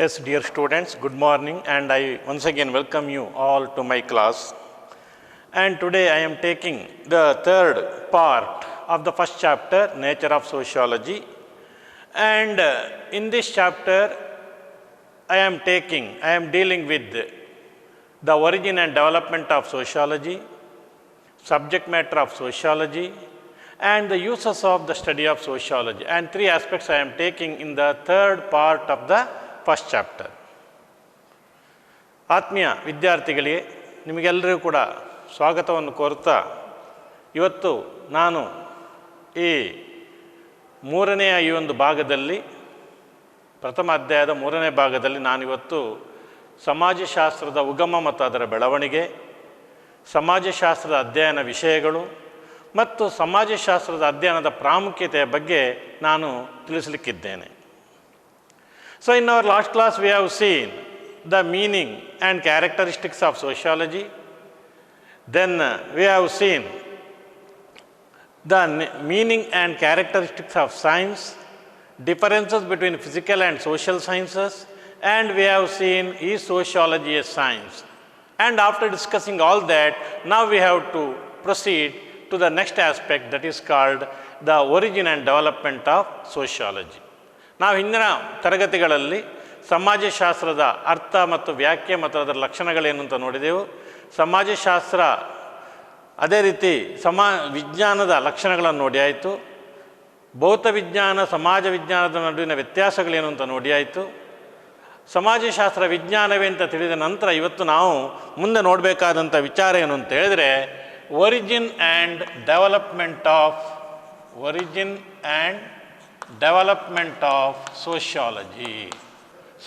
Yes, dear students, good morning, and I once again welcome you all to my class. And today I am taking the third part of the first chapter, Nature of Sociology. And in this chapter, I am dealing with the origin and development of sociology, subject matter of sociology, and the uses of the study of sociology. And three aspects I am taking in the third part of the first chapter. ಆತ್ಮೀಯ ವಿದ್ಯಾರ್ಥಿಗಳಿಗೆ ನಿಮಗೆಲ್ಲರಿಗೂ ಕೂಡ ಸ್ವಾಗತವನ್ನು ಕೋರುತ್ತಾ, ಇವತ್ತು ನಾನು ಈ ಮೂರನೆಯ ಈ ಒಂದು ಭಾಗದಲ್ಲಿ, ಪ್ರಥಮ ಅಧ್ಯಾಯದ ಮೂರನೇ ಭಾಗದಲ್ಲಿ ನಾನಿವತ್ತು ಸಮಾಜಶಾಸ್ತ್ರದ ಉಗಮ ಮತ್ತು ಅದರ ಬೆಳವಣಿಗೆ, ಸಮಾಜಶಾಸ್ತ್ರದ ಅಧ್ಯಯನ ವಿಷಯಗಳು ಮತ್ತು ಸಮಾಜಶಾಸ್ತ್ರದ ಅಧ್ಯಯನದ ಪ್ರಾಮುಖ್ಯತೆಯ ಬಗ್ಗೆ ನಾನು ತಿಳಿಸಲಿಕ್ಕಿದ್ದೇನೆ. So in our last class we have seen the meaning and characteristics of sociology. Then we have seen the meaning and characteristics of science, differences between physical and social sciences, and we have seen is sociology a science. And after discussing all that, now we have to proceed to the next aspect, that is called the origin and development of sociology. ನಾವು ಹಿಂದಿನ ತರಗತಿಗಳಲ್ಲಿ ಸಮಾಜಶಾಸ್ತ್ರದ ಅರ್ಥ ಮತ್ತು ವ್ಯಾಖ್ಯೆ ಮತ್ತು ಅದರ ಲಕ್ಷಣಗಳೇನು ಅಂತ ನೋಡಿದೆವು. ಸಮಾಜಶಾಸ್ತ್ರ ಅದೇ ರೀತಿ ವಿಜ್ಞಾನದ ಲಕ್ಷಣಗಳನ್ನು ನೋಡಿ ಆಯಿತು. ಭೌತ ವಿಜ್ಞಾನ ಸಮಾಜ ವಿಜ್ಞಾನದ ನಡುವಿನ ವ್ಯತ್ಯಾಸಗಳೇನು ಅಂತ ನೋಡಿ ಆಯಿತು. ಸಮಾಜಶಾಸ್ತ್ರ ವಿಜ್ಞಾನವೇ ಅಂತ ತಿಳಿದ ನಂತರ ಇವತ್ತು ನಾವು ಮುಂದೆ ನೋಡಬೇಕಾದಂಥ ವಿಚಾರ ಏನು ಅಂತ ಹೇಳಿದರೆ origin and development of sociology,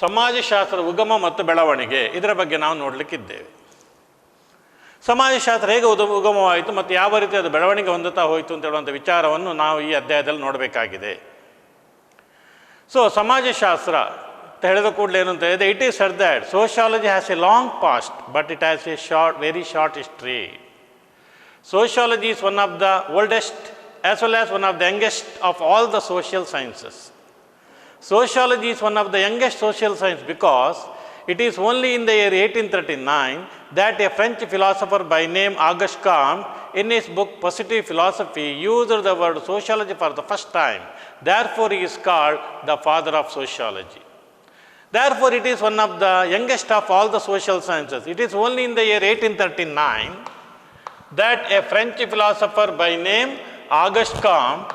ಸಮಾಜಶಾಸ್ತ್ರದ ಉಗಮ ಮತ್ತು ಬೆಳವಣಿಗೆ, ಇದರ ಬಗ್ಗೆ ನಾವು ನೋಡಲಿಕ್ಕಿದ್ದೇವೆ. ಸಮಾಜಶಾಸ್ತ್ರ ಹೇಗೆ ಉಗಮವಾಯಿತು ಮತ್ತು ಯಾವ ರೀತಿ ಅದು ಬೆಳವಣಿಗೆ ಹೊಂದುತ್ತಾ ಹೋಯಿತು ಅಂತ ಹೇಳುವಂಥ ವಿಚಾರವನ್ನು ನಾವು ಈ ಅಧ್ಯಾಯದಲ್ಲಿ ನೋಡಬೇಕಾಗಿದೆ. ಸೊ ಸಮಾಜಶಾಸ್ತ್ರ ಅಂತ ಹೇಳಿದ ಕೂಡಲೇ ಏನು ಅಂತ ಹೇಳಿದ್ರೆ, it is said that sociology has a long past but it has a very short history. Sociology is one of the oldest as well as one of the youngest of all the social sciences. Sociology is one of the youngest social science because it is only in the year 1839 that a French philosopher by name Auguste Comte in his book Positive Philosophy used the word sociology for the first time. Therefore he is called the father of sociology. Therefore it is one of the youngest of all the social sciences. It is only in the year 1839 that a French philosopher by name Auguste Comte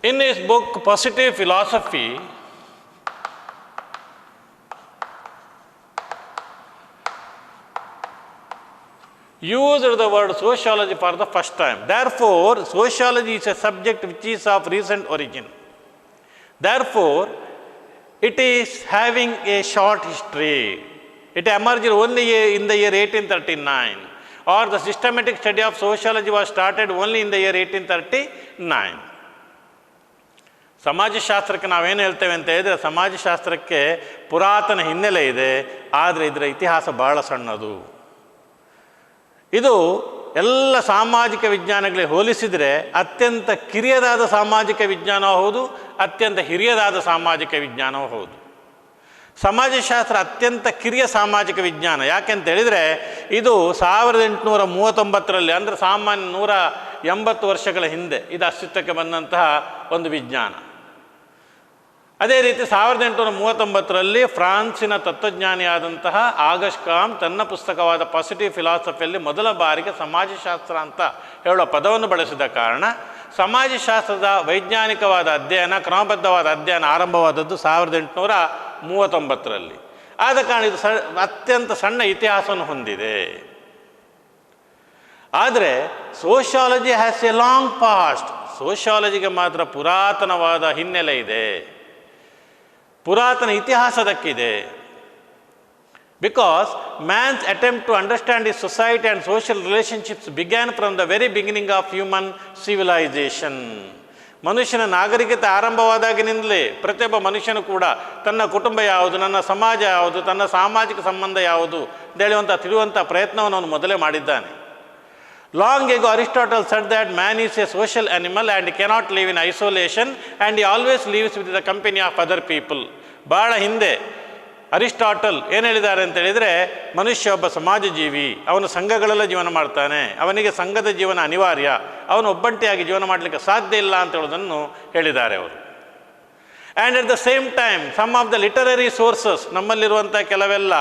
in his book Positive Philosophy used the word sociology for the first time. Therefore, sociology is a subject which is of recent origin. Therefore, it is having a short history. It emerged only in the year 1839, or the systematic study of sociology was started only in the year 1839. ಸಮಾಜಶಾಸ್ತ್ರಕ್ಕೆ ನಾವೇನು ಹೇಳ್ತೇವೆ ಅಂತ ಹೇಳಿದರೆ, ಸಮಾಜಶಾಸ್ತ್ರಕ್ಕೆ ಪುರಾತನ ಹಿನ್ನೆಲೆ ಇದೆ, ಆದರೆ ಇದರ ಇತಿಹಾಸ ಬಹಳ ಸಣ್ಣದು. ಇದು ಎಲ್ಲ ಸಾಮಾಜಿಕ ವಿಜ್ಞಾನಗಳಿಗೆ ಹೋಲಿಸಿದರೆ ಅತ್ಯಂತ ಕಿರಿಯದಾದ ಸಾಮಾಜಿಕ ವಿಜ್ಞಾನವೂ ಹೌದು, ಅತ್ಯಂತ ಹಿರಿಯದಾದ ಸಾಮಾಜಿಕ ವಿಜ್ಞಾನವೂ ಹೌದು. ಸಮಾಜಶಾಸ್ತ್ರ ಅತ್ಯಂತ ಕಿರಿಯ ಸಾಮಾಜಿಕ ವಿಜ್ಞಾನ. ಯಾಕೆಂತ ಹೇಳಿದರೆ ಇದು 1839ರಲ್ಲಿ, ಅಂದರೆ ಸಾಮಾನ್ಯ 180 ವರ್ಷಗಳ ಹಿಂದೆ ಇದು ಅಸ್ತಿತ್ವಕ್ಕೆ ಬಂದಂತಹ ಒಂದು ವಿಜ್ಞಾನ. ಅದೇ ರೀತಿ 1839ರಲ್ಲಿ ಫ್ರಾನ್ಸಿನ ತತ್ವಜ್ಞಾನಿಯಾದಂತಹ ಆಗಸ್ಟ್ ಕಾಮ್ ತನ್ನ ಪುಸ್ತಕವಾದ ಪಾಸಿಟಿವ್ ಫಿಲಾಸಫಿಯಲ್ಲಿ ಮೊದಲ ಬಾರಿಗೆ ಸಮಾಜಶಾಸ್ತ್ರ ಅಂತ ಹೇಳುವ ಪದವನ್ನು ಬಳಸಿದ ಕಾರಣ ಸಮಾಜಶಾಸ್ತ್ರದ ವೈಜ್ಞಾನಿಕವಾದ ಅಧ್ಯಯನ, ಕ್ರಮಬದ್ಧವಾದ ಅಧ್ಯಯನ ಆರಂಭವಾದದ್ದು 1839ರಲ್ಲಿ. ಆದ ಕಾರಣ ಇದು ಅತ್ಯಂತ ಸಣ್ಣ ಇತಿಹಾಸವನ್ನು ಹೊಂದಿದೆ. ಆದರೆ sociology has a long past. ಸೋಷಿಯಾಲಜಿಗೆ ಮಾತ್ರ ಪುರಾತನವಾದ ಹಿನ್ನೆಲೆ ಇದೆ, ಪುರಾತನ ಇತಿಹಾಸದಕ್ಕಿದೆ. Because man's attempt to understand his society and social relationships began from the very beginning of human civilization. ಮನುಷ್ಯನ ನಾಗರಿಕತೆ ಆರಂಭವಾದಾಗಿನಿಂದಲೇ ಪ್ರತಿಯೊಬ್ಬ ಮನುಷ್ಯನು ಕೂಡ ತನ್ನ ಕುಟುಂಬ ಯಾವುದು, ನನ್ನ ಸಮಾಜ ಯಾವುದು, ತನ್ನ ಸಾಮಾಜಿಕ ಸಂಬಂಧ ಯಾವುದು ಅಂತ ಹೇಳುವಂಥ ತಿಳಿಯುವಂಥ ಪ್ರಯತ್ನವನ್ನು ಅವನು ಮೊದಲೇ ಮಾಡಿದ್ದಾನೆ. Long ago, Aristotle said that man is a social animal and cannot live in isolation and he always lives with the company of other people. ಭಾಳ ಹಿಂದೆ ಅರಿಸ್ಟಾಟಲ್ ಏನು ಹೇಳಿದ್ದಾರೆ ಅಂತ ಹೇಳಿದರೆ, ಮನುಷ್ಯ ಒಬ್ಬ ಸಮಾಜ ಜೀವಿ, ಅವನು ಸಂಘಗಳೆಲ್ಲ ಜೀವನ ಮಾಡ್ತಾನೆ, ಅವನಿಗೆ ಸಂಘದ ಜೀವನ ಅನಿವಾರ್ಯ, ಅವನು ಒಬ್ಬಂಟಿಯಾಗಿ ಜೀವನ ಮಾಡಲಿಕ್ಕೆ ಸಾಧ್ಯ ಇಲ್ಲ ಅಂತ ಹೇಳೋದನ್ನು ಹೇಳಿದ್ದಾರೆ ಅವರು. And at the same time some of the literary sources, ನಮ್ಮಲ್ಲಿರುವಂಥ ಕೆಲವೆಲ್ಲ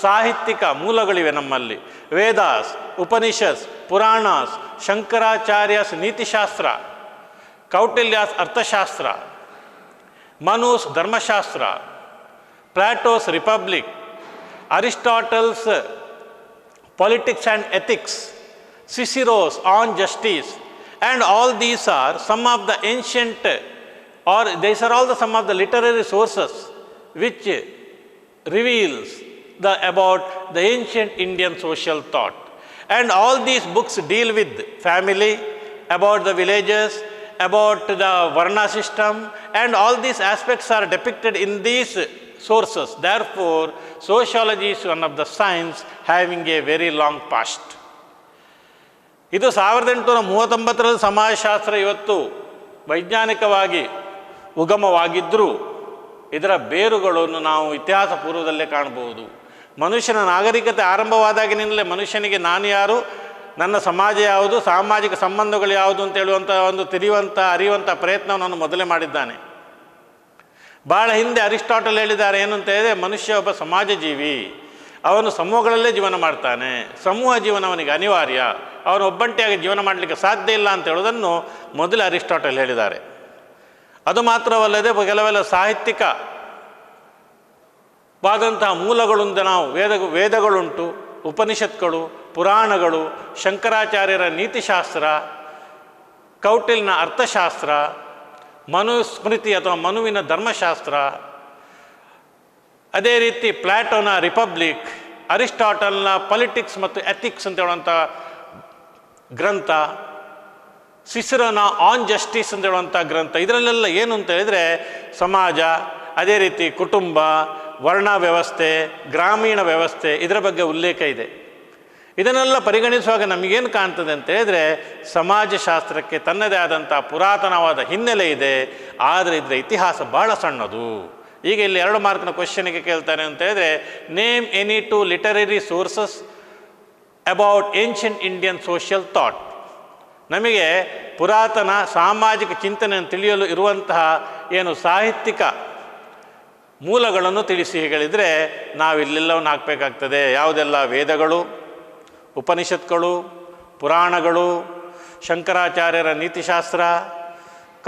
ಸಾಹಿತ್ಯಿಕ ಮೂಲಗಳಿವೆ ನಮ್ಮಲ್ಲಿ. ವೇದಾಸ್, ಉಪನಿಷತ್ಸ್, ಪುರಾಣಾಸ್, ಶಂಕರಾಚಾರ್ಯಸ್ ನೀತಿಶಾಸ್ತ್ರ, ಕೌಟಿಲ್ಯಾಸ್ ಅರ್ಥಶಾಸ್ತ್ರ, ಮನುಸ್ ಧರ್ಮಶಾಸ್ತ್ರ, ಪ್ಲಾಟೋಸ್ republic, ಅರಿಸ್ಟಾಟಲ್ಸ್ politics and ethics, Cicero's on justice, and all these are some of the ancient, or these are all the some of the literary sources which reveals about the ancient Indian social thought. And all these books deal with family, about the villages, about the Varna system, and all these aspects are depicted in these sources. Therefore, sociology is one of the science having a very long past. ಇದು 1839ರಲ್ಲಿ ಸಮಾಜಶಾಸ್ತ್ರ ಇವತ್ತು ವೈಜ್ಞಾನಿಕವಾಗಿ ಉಗಮವಾಗಿದ್ದರೂ ಇದರ ಬೇರುಗಳನ್ನು ನಾವು ಇತಿಹಾಸ ಪೂರ್ವದಲ್ಲೇ ಕಾಣಬಹುದು. ಮನುಷ್ಯನ ನಾಗರಿಕತೆ ಆರಂಭವಾದಾಗಿನಿಂದಲೇ ಮನುಷ್ಯನಿಗೆ ನಾನು ಯಾರು, ನನ್ನ ಸಮಾಜ ಯಾವುದು, ಸಾಮಾಜಿಕ ಸಂಬಂಧಗಳು ಯಾವುದು ಅಂತ ಹೇಳುವಂಥ ಒಂದು ಅರಿಯುವಂಥ ಪ್ರಯತ್ನವನ್ನು ಅವನು ಮೊದಲೇ ಮಾಡಿದ್ದಾನೆ. ಭಾಳ ಹಿಂದೆ ಅರಿಸ್ಟಾಟಲ್ ಹೇಳಿದ್ದಾರೆ ಏನು ಅಂತ ಹೇಳಿದರೆ, ಮನುಷ್ಯ ಒಬ್ಬ ಸಮಾಜ ಜೀವಿ, ಅವನು ಸಮೂಹಗಳಲ್ಲೇ ಜೀವನ ಮಾಡ್ತಾನೆ, ಸಮೂಹ ಜೀವನ ಅವನಿಗೆ ಅನಿವಾರ್ಯ, ಅವನು ಒಬ್ಬಂಟಿಯಾಗಿ ಜೀವನ ಮಾಡಲಿಕ್ಕೆ ಸಾಧ್ಯ ಇಲ್ಲ ಅಂತ ಹೇಳೋದನ್ನು ಮೊದಲೇ ಅರಿಸ್ಟಾಟಲ್ ಹೇಳಿದ್ದಾರೆ. ಅದು ಮಾತ್ರವಲ್ಲದೆ ಕೆಲವೆಲ್ಲ ಸಾಹಿತ್ಯಿಕವಾದಂತಹ ಮೂಲಗಳಿಂದ ನಾವು ವೇದಗಳುಂಟು, ಉಪನಿಷತ್ಗಳು, ಪುರಾಣಗಳು, ಶಂಕರಾಚಾರ್ಯರ ನೀತಿಶಾಸ್ತ್ರ, ಕೌಟಿಲ್ಯನ ಅರ್ಥಶಾಸ್ತ್ರ, ಮನುಸ್ಮೃತಿ ಅಥವಾ ಮನುವಿನ ಧರ್ಮಶಾಸ್ತ್ರ, ಅದೇ ರೀತಿ ಪ್ಲಾಟೋನ ರಿಪಬ್ಲಿಕ್, ಅರಿಸ್ಟಾಟಲ್ನ ಪೊಲಿಟಿಕ್ಸ್ ಮತ್ತು ಎಥಿಕ್ಸ್ ಅಂತ ಹೇಳುವಂಥ ಗ್ರಂಥ, ಸಿಸರೋನ ಆನ್ ಜಸ್ಟಿಸ್ ಅಂತ ಹೇಳುವಂಥ ಗ್ರಂಥ. ಇದರಲ್ಲೆಲ್ಲ ಏನು ಅಂತ ಹೇಳಿದರೆ ಸಮಾಜ, ಅದೇ ರೀತಿ ಕುಟುಂಬ, ವರ್ಣ ವ್ಯವಸ್ಥೆ, ಗ್ರಾಮೀಣ ವ್ಯವಸ್ಥೆ, ಇದರ ಬಗ್ಗೆ ಉಲ್ಲೇಖ ಇದೆ. ಇದನ್ನೆಲ್ಲ ಪರಿಗಣಿಸುವಾಗ ನಮಗೇನು ಕಾಣ್ತದೆ ಅಂತ ಹೇಳಿದರೆ, ಸಮಾಜಶಾಸ್ತ್ರಕ್ಕೆ ತನ್ನದೇ ಆದಂಥ ಪುರಾತನವಾದ ಹಿನ್ನೆಲೆ ಇದೆ, ಆದರೆ ಇದರ ಇತಿಹಾಸ ಭಾಳ ಸಣ್ಣದು. ಈಗ ಇಲ್ಲಿ 2 ಮಾರ್ಕ್ನ ಕ್ವಶನಿಗೆ ಕೇಳ್ತಾನೆ ಅಂತ ಹೇಳಿದರೆ, name any 2 literary sources about ancient Indian social thought. ನಮಗೆ ಪುರಾತನ ಸಾಮಾಜಿಕ ಚಿಂತನೆಯನ್ನು ತಿಳಿಯಲು ಇರುವಂತಹ ಏನು ಸಾಹಿತ್ಯಿಕ ಮೂಲಗಳನ್ನು ತಿಳಿಸಿ ಹೇಳಿದರೆ ನಾವಿಲ್ಲೆಲ್ಲವನ್ನು ಹಾಕಬೇಕಾಗ್ತದೆ. ಯಾವುದೆಲ್ಲ ವೇದಗಳು, ಉಪನಿಷತ್ಗಳು, ಪುರಾಣಗಳು, ಶಂಕರಾಚಾರ್ಯರ ನೀತಿಶಾಸ್ತ್ರ,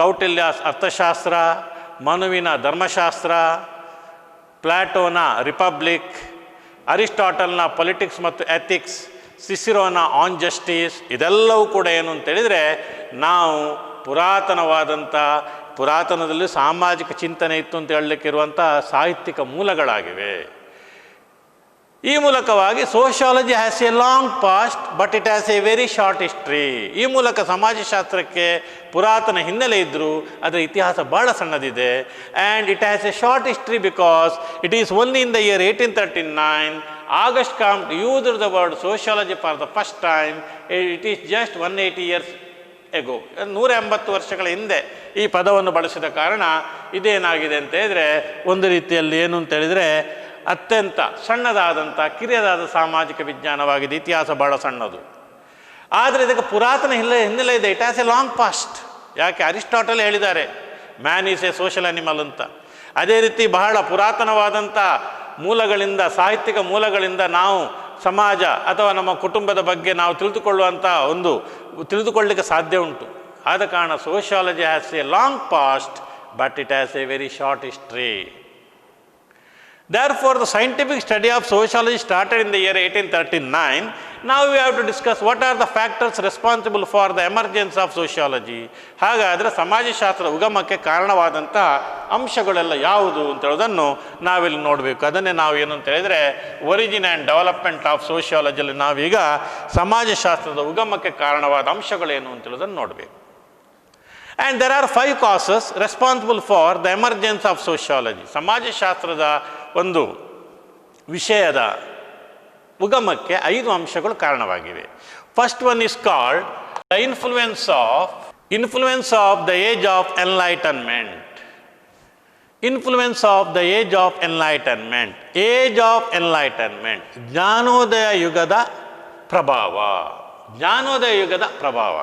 ಕೌಟಿಲ್ಯಾಸ್ ಅರ್ಥಶಾಸ್ತ್ರ, ಮನುವಿನ ಧರ್ಮಶಾಸ್ತ್ರ, ಪ್ಲಾಟೋನ ರಿಪಬ್ಲಿಕ್, ಅರಿಸ್ಟಾಟಲ್ನ ಪೊಲಿಟಿಕ್ಸ್ ಮತ್ತು ಎಥಿಕ್ಸ್, ಸಿಸಿರೋನ ಆನ್ ಜಸ್ಟಿಸ್, ಇದೆಲ್ಲವೂ ಕೂಡ ಏನು ಅಂತೇಳಿದರೆ ನಾವು ಪುರಾತನದಲ್ಲಿ ಸಾಮಾಜಿಕ ಚಿಂತನೆ ಇತ್ತು ಅಂತ ಹೇಳಲಿಕ್ಕಿರುವಂಥ ಸಾಹಿತ್ಯಿಕ ಮೂಲಗಳಾಗಿವೆ. ಈ ಮೂಲಕವಾಗಿ sociology has a long past but it has a very short history. ಈ ಮೂಲಕ ಸಮಾಜಶಾಸ್ತ್ರಕ್ಕೆ ಪುರಾತನ ಹಿನ್ನೆಲೆ ಇದ್ದರೂ ಅದರ ಇತಿಹಾಸ ಭಾಳ ಸಣ್ಣದಿದೆ. And it has a short history because it is only in the year 1839 August Comte used the word sociology for the first time. It is just 180 years ago. 180 ವರ್ಷಗಳ ಹಿಂದೆ ಈ ಪದವನ್ನು ಬಳಸಿದ ಕಾರಣ ಇದೇನಾಗಿದೆ ಅಂತ ಹೇಳಿದರೆ, ಒಂದು ರೀತಿಯಲ್ಲಿ ಏನು ಅಂತ ಹೇಳಿದರೆ ಅತ್ಯಂತ ಸಣ್ಣದಾದಂಥ ಕಿರಿಯದಾದ ಸಾಮಾಜಿಕ ವಿಜ್ಞಾನವಾಗಿದೆ. ಇತಿಹಾಸ ಭಾಳ ಸಣ್ಣದು, ಆದರೆ ಇದಕ್ಕೆ ಪುರಾತನ ಹಿನ್ನೆಲೆ ಇದೆ. It has a long past. ಯಾಕೆ? ಅರಿಸ್ಟಾಟಲ್ ಹೇಳಿದ್ದಾರೆ man is A social animal ಅಂತ. ಅದೇ ರೀತಿ ಬಹಳ ಪುರಾತನವಾದಂಥ ಮೂಲಗಳಿಂದ, ಸಾಹಿತ್ಯಿಕ ಮೂಲಗಳಿಂದ ನಾವು ಸಮಾಜ ಅಥವಾ ನಮ್ಮ ಕುಟುಂಬದ ಬಗ್ಗೆ ನಾವು ತಿಳಿದುಕೊಳ್ಳಲಿಕ್ಕೆ ಸಾಧ್ಯ ಉಂಟು. ಆದ ಕಾರಣ sociology has a long past but it has a very short history. Therefore, the scientific study of sociology started in the year 1839. Now we have to discuss what are the factors responsible for the emergence of sociology. ಹಾಗಾದರೆ ಸಮಾಜಶಾಸ್ತ್ರ ಉಗಮಕ್ಕೆ ಕಾರಣವಾದಂಥ ಅಂಶಗಳೆಲ್ಲ ಯಾವುದು ಅಂತ ಹೇಳೋದನ್ನು ನಾವಿಲ್ಲಿ ನೋಡಬೇಕು. ಅದನ್ನೇ ನಾವು ಏನು ಅಂತ ಹೇಳಿದರೆ ಒರಿಜಿನ್ ಆ್ಯಂಡ್ ಡೆವಲಪ್ಮೆಂಟ್ ಆಫ್ ಸೋಷಿಯಾಲಜಿಯಲ್ಲಿ ನಾವೀಗ ಸಮಾಜಶಾಸ್ತ್ರದ ಉಗಮಕ್ಕೆ ಕಾರಣವಾದ ಅಂಶಗಳೇನು ಅಂತ ಹೇಳೋದನ್ನು ನೋಡಬೇಕು. And there are 5 causes responsible for the emergence of sociology. ಸಮಾಜಶಾಸ್ತ್ರದ ಒಂದು ವಿಷಯದ ಉಗಮಕ್ಕೆ 5 ಅಂಶಗಳು ಕಾರಣವಾಗಿವೆ. First one is called the influence of the age of enlightenment. Influence of the age of enlightenment. Age of enlightenment. ಜ್ಞಾನೋದಯ ಯುಗದ ಪ್ರಭಾವ. ಜ್ಞಾನೋದಯ ಯುಗದ ಪ್ರಭಾವ.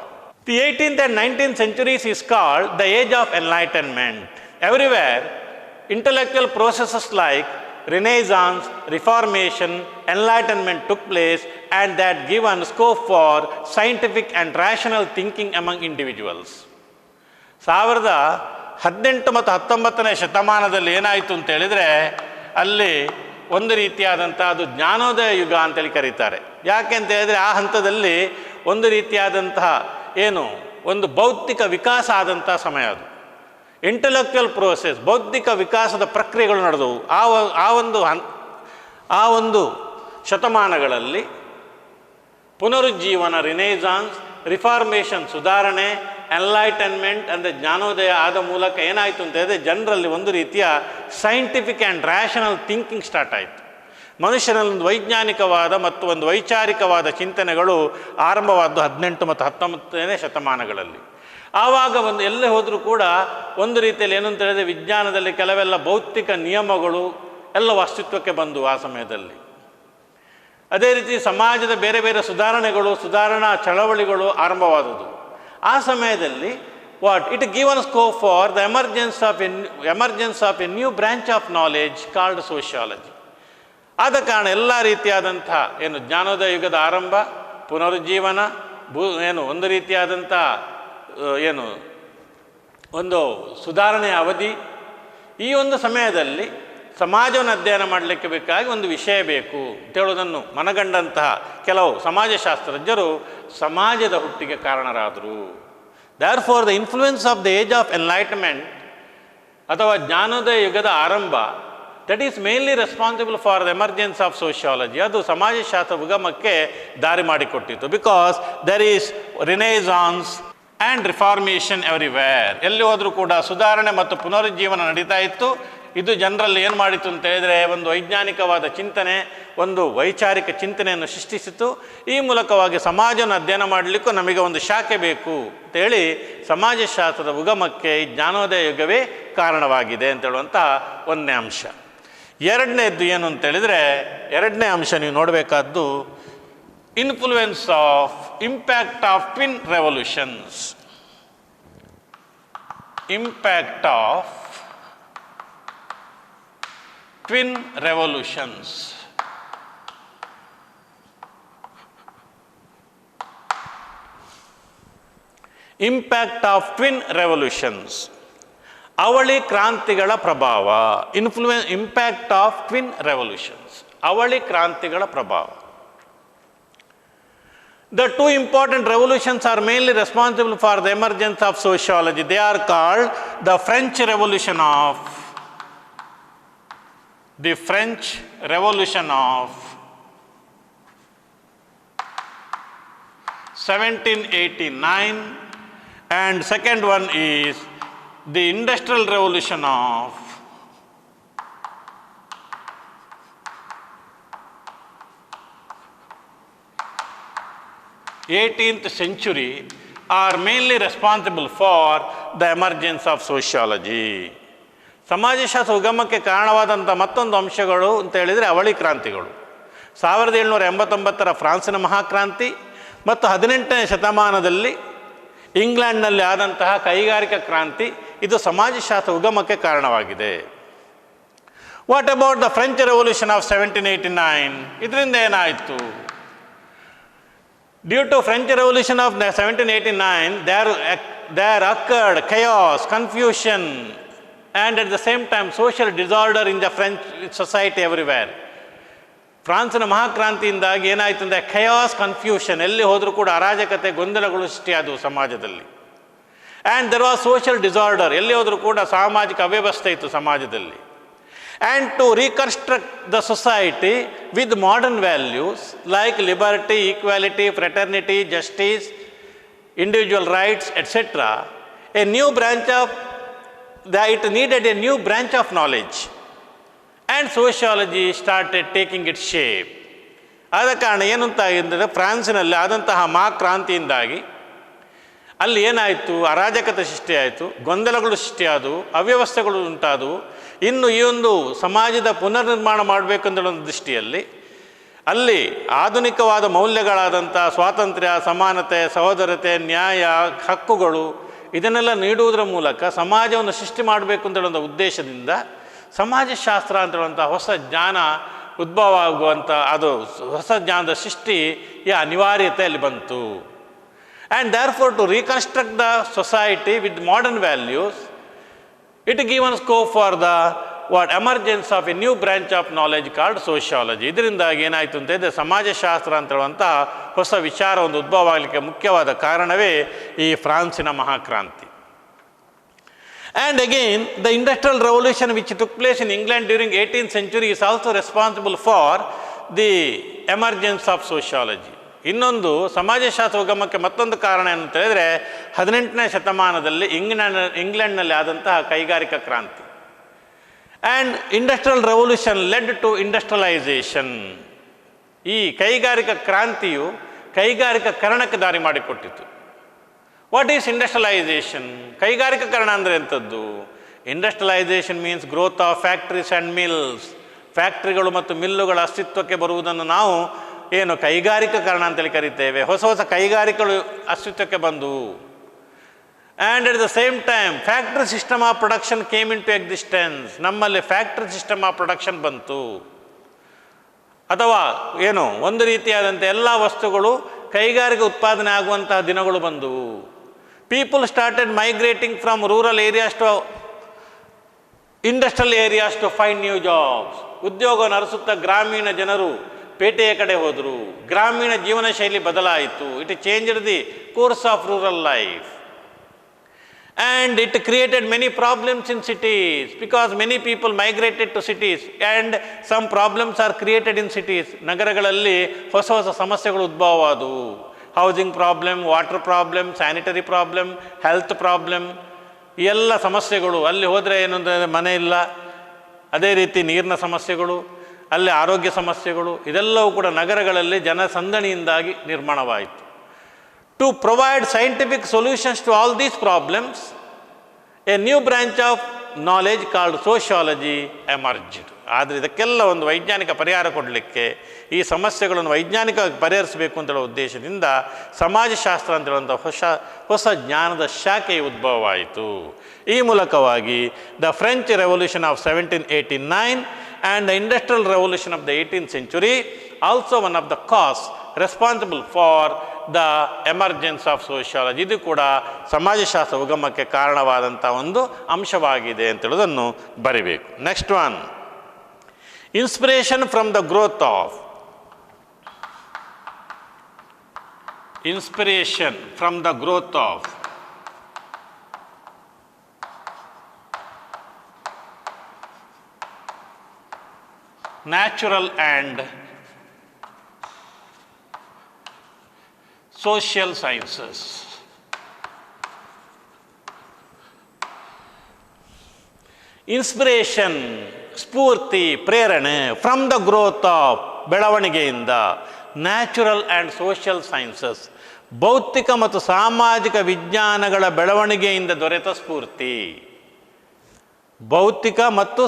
The 18th and 19th centuries is called the age of enlightenment. Everywhere, intellectual processes like Renaissance, Reformation, Enlightenment took place, and that given scope for scientific and rational thinking among individuals. 18 ಮತ್ತು 19ನೇ ಶತಮಾನದಲ್ಲಿ ಏನಾಯಿತು ಅಂತ ಹೇಳಿದರೆ, ಅಲ್ಲಿ ಒಂದು ರೀತಿಯಾದಂಥ ಅದು ಜ್ಞಾನೋದಯ ಯುಗ ಅಂತೇಳಿ ಕರೀತಾರೆ. ಯಾಕೆ ಅಂತ ಹೇಳಿದರೆ, ಆ ಹಂತದಲ್ಲಿ ಒಂದು ರೀತಿಯಾದಂತಹ ಒಂದು ಬೌದ್ಧಿಕ ವಿಕಾಸ ಆದಂಥ ಸಮಯ ಅದು. ಇಂಟೆಲೆಕ್ಚುಯಲ್ ಪ್ರೋಸೆಸ್, ಬೌದ್ಧಿಕ ವಿಕಾಸದ ಪ್ರಕ್ರಿಯೆಗಳು ನಡೆದವು. ಆ ಒಂದು ಶತಮಾನಗಳಲ್ಲಿ ಪುನರುಜ್ಜೀವನ, ರಿನೇಸಾನ್ಸ್, ರಿಫಾರ್ಮೇಷನ್, ಸುಧಾರಣೆ, ಎನ್ಲೈಟನ್ಮೆಂಟ್ ಅಂದರೆ ಜ್ಞಾನೋದಯ ಆದ ಮೂಲಕ ಏನಾಯಿತು ಅಂತ ಹೇಳಿದ್ರೆ, ಜನರಲ್ಲಿ ಒಂದು ರೀತಿಯ scientific and rational thinking start ಆಯಿತು. ಮನುಷ್ಯನಲ್ಲಿ ಒಂದು ವೈಜ್ಞಾನಿಕವಾದ ಮತ್ತು ಒಂದು ವೈಚಾರಿಕವಾದ ಚಿಂತನೆಗಳು ಆರಂಭವಾದ್ದು 18 ಮತ್ತು 19ನೇ ಶತಮಾನಗಳಲ್ಲಿ. ಆವಾಗ ಎಲ್ಲೇ ಹೋದರೂ ಕೂಡ ಒಂದು ರೀತಿಯಲ್ಲಿ ಏನು ಅಂತ ಹೇಳಿದರೆ, ವಿಜ್ಞಾನದಲ್ಲಿ ಕೆಲವೆಲ್ಲ ಭೌತಿಕ ನಿಯಮಗಳು ಎಲ್ಲವೂ ಅಸ್ತಿತ್ವಕ್ಕೆ ಬಂದು ಆ ಸಮಯದಲ್ಲಿ. ಅದೇ ರೀತಿ ಸಮಾಜದ ಬೇರೆ ಬೇರೆ ಸುಧಾರಣಾ ಚಳವಳಿಗಳು ಆರಂಭವಾದದ್ದು. ಆ ಸಮಯದಲ್ಲಿ it given scope for the emergence of A new branch of knowledge called sociology. ಆದ ಕಾರಣ ಎಲ್ಲ ರೀತಿಯಾದಂಥ ಜ್ಞಾನೋದಯ ಯುಗದ ಆರಂಭ, ಪುನರುಜ್ಜೀವನ, ಒಂದು ರೀತಿಯಾದಂಥ ಒಂದು ಸುಧಾರಣೆಯ ಅವಧಿ. ಈ ಒಂದು ಸಮಯದಲ್ಲಿ ಸಮಾಜವನ್ನು ಅಧ್ಯಯನ ಮಾಡಲಿಕ್ಕೆ ಬೇಕಾಗಿ ಒಂದು ವಿಷಯ ಬೇಕು ಅಂತ ಹೇಳೋದನ್ನು ಮನಗಂಡಂತಹ ಕೆಲವು ಸಮಾಜಶಾಸ್ತ್ರಜ್ಞರು ಸಮಾಜದ ಹುಟ್ಟಿಗೆ ಕಾರಣರಾದರು. Therefore the influence of the age of enlightenment ಅಥವಾ ಜ್ಞಾನೋದಯ ಯುಗದ ಆರಂಭ, that is mainly responsible for the emergence of sociology. ಅದು ಸಮಾಜಶಾಸ್ತ್ರ ಉಗಮಕ್ಕೆ ದಾರಿ ಮಾಡಿಕೊಟ್ಟಿತ್ತು. Because there is renaissance and reformation everywhere. ಎಲ್ಲಿ ಹೋದರೂ ಕೂಡ ಸುಧಾರಣೆ ಮತ್ತು ಪುನರುಜ್ಜೀವನ ನಡೀತಾ ಇತ್ತು. ಇದು ಜನರಲ್ಲಿ ಏನು ಮಾಡಿತು ಅಂತ ಹೇಳಿದರೆ, ಒಂದು ವೈಜ್ಞಾನಿಕವಾದ ಚಿಂತನೆ, ಒಂದು ವೈಚಾರಿಕ ಚಿಂತನೆಯನ್ನು ಸೃಷ್ಟಿಸಿತು. ಈ ಮೂಲಕವಾಗಿ ಸಮಾಜವನ್ನು ಅಧ್ಯಯನ ಮಾಡಲಿಕ್ಕೂ ನಮಗೆ ಒಂದು ಶಾಖೆ ಬೇಕು ಅಂತೇಳಿ ಸಮಾಜಶಾಸ್ತ್ರದ ಉಗಮಕ್ಕೆ ಈ ಜ್ಞಾನೋದಯ ಯುಗವೇ ಕಾರಣವಾಗಿದೆ ಅಂತೇಳುವಂಥ ಒಂದನೇ ಅಂಶ. ಎರಡನೇದ್ದು ಏನು ಅಂತೇಳಿದರೆ, ಎರಡನೇ ಅಂಶ ನೀವು ನೋಡಬೇಕಾದ್ದು impact of twin revolutions. Impact of twin revolutions. Impact of twin revolutions, ಅವಳಿ ಕ್ರಾಂತಿಗಳ ಪ್ರಭಾವ. ಇಂಪ್ಯಾಕ್ಟ್ ಆಫ್ ಟ್ವಿನ್ ರೆವಲ್ಯೂಷನ್ಸ್, ಅವಳಿ ಕ್ರಾಂತಿಗಳ ಪ್ರಭಾವ. The two important revolutions are mainly responsible for the emergence of sociology. They are called the French Revolution of 1789, and second one is the Industrial Revolution of 18th century are mainly responsible for the emergence of sociology. ಸಮಾಜಶಾಸ್ತ್ರ ಉಗಮಕ್ಕೆ ಕಾರಣವಾದಂಥ ಮತ್ತೊಂದು ಅಂಶಗಳು ಅಂತ ಹೇಳಿದರೆ ಅವಳಿ ಕ್ರಾಂತಿಗಳು. 1789 ಫ್ರಾನ್ಸಿನ ಮಹಾಕ್ರಾಂತಿ ಮತ್ತು 18ನೇ ಶತಮಾನದಲ್ಲಿ ಇಂಗ್ಲೆಂಡ್ನಲ್ಲಿ ಆದಂತಹ ಕೈಗಾರಿಕಾ ಕ್ರಾಂತಿ, ಇದು ಸಮಾಜಶಾಸ್ತ್ರ ಉಗಮಕ್ಕೆ ಕಾರಣವಾಗಿದೆ. What about the French revolution of 1789? ಇದರಿಂದ ಏನಾಯಿತು? Due to French Revolution of 1789, there occurred chaos, confusion, and at the same time social disorder in the French society everywhere. ಫ್ರಾನ್ಸಿನ ಮಹಾಕ್ರಾಂತಿಯಿಂದಾಗಿ ಏನಾಯಿತು ಅಂದರೆ ಖಯಾಸ್, ಕನ್ಫ್ಯೂಷನ್, ಎಲ್ಲಿ ಹೋದರೂ ಕೂಡ ಅರಾಜಕತೆ, ಗೊಂದಲಗಳು ಸೃಷ್ಟಿಯಾದವು ಸಮಾಜದಲ್ಲಿ. And there was social disorder, ಎಲ್ಲಿ ಹೋದರೂ ಕೂಡ ಸಾಮಾಜಿಕ ಅವ್ಯವಸ್ಥೆ ಇತ್ತು ಸಮಾಜದಲ್ಲಿ. And to reconstruct the society with modern values like liberty, equality, fraternity, justice, individual rights, etc., it needed a new branch of knowledge, and sociology started taking its shape. ಆದ ಕಾರಣ ಏನಂತಾಗಿದ್ದರೆ ಫ್ರಾನ್ಸಿನಲ್ಲಿ ಆದಂತಹ ಮಹಾಕ್ರಾಂತಿಯಿಂದಾಗಿ ಅಲ್ಲಿ ಏನಾಯಿತು, ಅರಾಜಕತೆ ಸೃಷ್ಟಿಯಾಯಿತು, ಗೊಂದಲಗಳು ಸೃಷ್ಟಿಯಾದವು, ಅವ್ಯವಸ್ಥೆಗಳು ಉಂಟಾದವು. ಇನ್ನು ಈ ಒಂದು ಸಮಾಜದ ಪುನರ್ನಿರ್ಮಾಣ ಮಾಡಬೇಕೆಂದ ಒಂದು ದೃಷ್ಟಿಯಲ್ಲಿ ಅಲ್ಲಿ ಆಧುನಿಕವಾದ ಮೌಲ್ಯಗಳಾದಂಥ ಸ್ವಾತಂತ್ರ್ಯ, ಸಮಾನತೆ, ಸಹೋದರತೆ, ನ್ಯಾಯ, ಹಕ್ಕುಗಳು ಇದನ್ನೆಲ್ಲ ನೀಡುವುದರ ಮೂಲಕ ಸಮಾಜವನ್ನು ಸೃಷ್ಟಿ ಮಾಡಬೇಕು ಅಂತೇಳುವಂಥ ಉದ್ದೇಶದಿಂದ ಸಮಾಜಶಾಸ್ತ್ರ ಅಂತೇಳುವಂಥ ಹೊಸ ಜ್ಞಾನ ಉದ್ಭವ ಆಗುವಂಥ ಅದು ಹೊಸ ಜ್ಞಾನದ ಸೃಷ್ಟಿಯ ಅನಿವಾರ್ಯತೆ ಅಲ್ಲಿ ಬಂತು. And therefore, to reconstruct the society with modern values, it given scope for the emergence of a new branch of knowledge called sociology. ಇದರಿಂದಾಗಿ ಏನಾಯಿತು ಅಂತ ಹೇಳಿದ್ರೆ ಸಮಾಜಶಾಸ್ತ್ರ ಅಂತ ಹೇಳುವಂಥ ಹೊಸ ವಿಚಾರ ಒಂದು ಉದ್ಭವ ಆಗಲಿಕ್ಕೆ ಮುಖ್ಯವಾದ ಕಾರಣವೇ ಈ ಫ್ರಾನ್ಸಿನ ಮಹಾಕ್ರಾಂತಿ. And again, the Industrial Revolution which took place in England during 18th century is also responsible for the emergence of sociology. ಇನ್ನೊಂದು ಸಮಾಜಶಾಸ್ತ್ರ ಉಗಮಕ್ಕೆ ಮತ್ತೊಂದು ಕಾರಣ ಏನಂತ ಹೇಳಿದರೆ 18ನೇ ಶತಮಾನದಲ್ಲಿ ಇಂಗ್ಲೆಂಡ್ನಲ್ಲಿ ಆದಂತಹ ಕೈಗಾರಿಕಾ ಕ್ರಾಂತಿ. And industrial revolution led to industrialisation. ಈ ಕೈಗಾರಿಕಾ ಕ್ರಾಂತಿಯು ಕೈಗಾರಿಕೀಕರಣಕ್ಕೆ ದಾರಿ ಮಾಡಿಕೊಟ್ಟಿತು. What is industrialisation? ಕೈಗಾರಿಕೀಕರಣ ಅಂದರೆ ಎಂಥದ್ದು? Industrialisation means growth of factories and mills. ಫ್ಯಾಕ್ಟ್ರಿಗಳು ಮತ್ತು ಮಿಲ್ಲುಗಳ ಅಸ್ತಿತ್ವಕ್ಕೆ ಬರುವುದನ್ನು ನಾವು ಏನು ಕೈಗಾರಿಕೀಕರಣ ಅಂತೇಳಿ ಕರಿತೇವೆ. ಹೊಸ ಹೊಸ ಕೈಗಾರಿಕೆಗಳು ಅಸ್ತಿತ್ವಕ್ಕೆ ಬಂದವು. And at the same time factory system of production came into existence. ನಮ್ಮಲ್ಲಿ ಫ್ಯಾಕ್ಟ್ರಿ ಸಿಸ್ಟಮ್ ಆಫ್ ಪ್ರೊಡಕ್ಷನ್ ಬಂತು. ಅಥವಾ ಏನು ಒಂದು ರೀತಿಯಾದಂಥ ಎಲ್ಲ ವಸ್ತುಗಳು ಕೈಗಾರಿಕೆ ಉತ್ಪಾದನೆ ಆಗುವಂತಹ ದಿನಗಳು ಬಂದವು. People started migrating from rural areas to industrial areas to find new jobs. ಉದ್ಯೋಗವನ್ನು ಅರಸುತ್ತಾ ಗ್ರಾಮೀಣ ಜನರು ಪೇಟೆಯ ಕಡೆ ಹೋದರು. ಗ್ರಾಮೀಣ ಜೀವನ ಶೈಲಿ ಬದಲಾಯಿತು. It changed the course of rural life and it created many problems in cities because many people migrated to cities and some problems are created in cities. ನಗರಗಳಲ್ಲಿ ಹೊಸ ಹೊಸ ಸಮಸ್ಯೆಗಳು ಉದ್ಭವವಾದವು. Housing problem, water problem, sanitary problem, health problem, ಈ ಎಲ್ಲ ಸಮಸ್ಯೆಗಳು. ಅಲ್ಲಿ ಹೋದರೆ ಏನು ಅಂದರೆ ಮನೆ ಇಲ್ಲ, ಅದೇ ರೀತಿ ನೀರಿನ ಸಮಸ್ಯೆಗಳು, ಅಲ್ಲಿ ಆರೋಗ್ಯ ಸಮಸ್ಯೆಗಳು, ಇದೆಲ್ಲವೂ ಕೂಡ ನಗರಗಳಲ್ಲಿ ಜನಸಂದಣಿಯಿಂದಾಗಿ ನಿರ್ಮಾಣವಾಯಿತು. To provide scientific solutions to all these problems a new branch of knowledge called sociology emerged. ಆದರೆ ಇದಕ್ಕೆಲ್ಲ ಒಂದು ವೈಜ್ಞಾನಿಕ ಪರಿಹಾರ ಕೊಡಲಿಕ್ಕೆ, ಈ ಸಮಸ್ಯೆಗಳನ್ನು ವೈಜ್ಞಾನಿಕವಾಗಿ ಪರಿಹರಿಸಬೇಕು ಅಂತೇಳೋ ಉದ್ದೇಶದಿಂದ ಸಮಾಜಶಾಸ್ತ್ರ ಅಂತೇಳುವಂಥ ಹೊಸ ಜ್ಞಾನದ ಶಾಖೆ ಉದ್ಭವವಾಯಿತು. ಈ ಮೂಲಕವಾಗಿ the French revolution of 1789 and the industrial revolution of the 18th century also one of the cause responsible for the emergence of sociology. ಇದು ಕೂಡ ಸಮಾಜಶಾಸ್ತ್ರ ಉಗಮಕ್ಕೆ ಕಾರಣವಾದಂಥ ಒಂದು ಅಂಶವಾಗಿದೆ ಅಂತೇಳೋದನ್ನು ಬರಿಬೇಕು. Next one, inspiration from the growth of natural and social sciences. Inspiration, ಸ್ಫೂರ್ತಿ, ಪ್ರೇರಣೆ, from the growth of ಬೆಳವಣಿಗೆಯಿಂದ, natural and social sciences ಭೌತಿಕ ಮತ್ತು ಸಾಮಾಜಿಕ ವಿಜ್ಞಾನಗಳ ಬೆಳವಣಿಗೆಯಿಂದ ದೊರೆತ ಸ್ಫೂರ್ತಿ. ಭೌತಿಕ ಮತ್ತು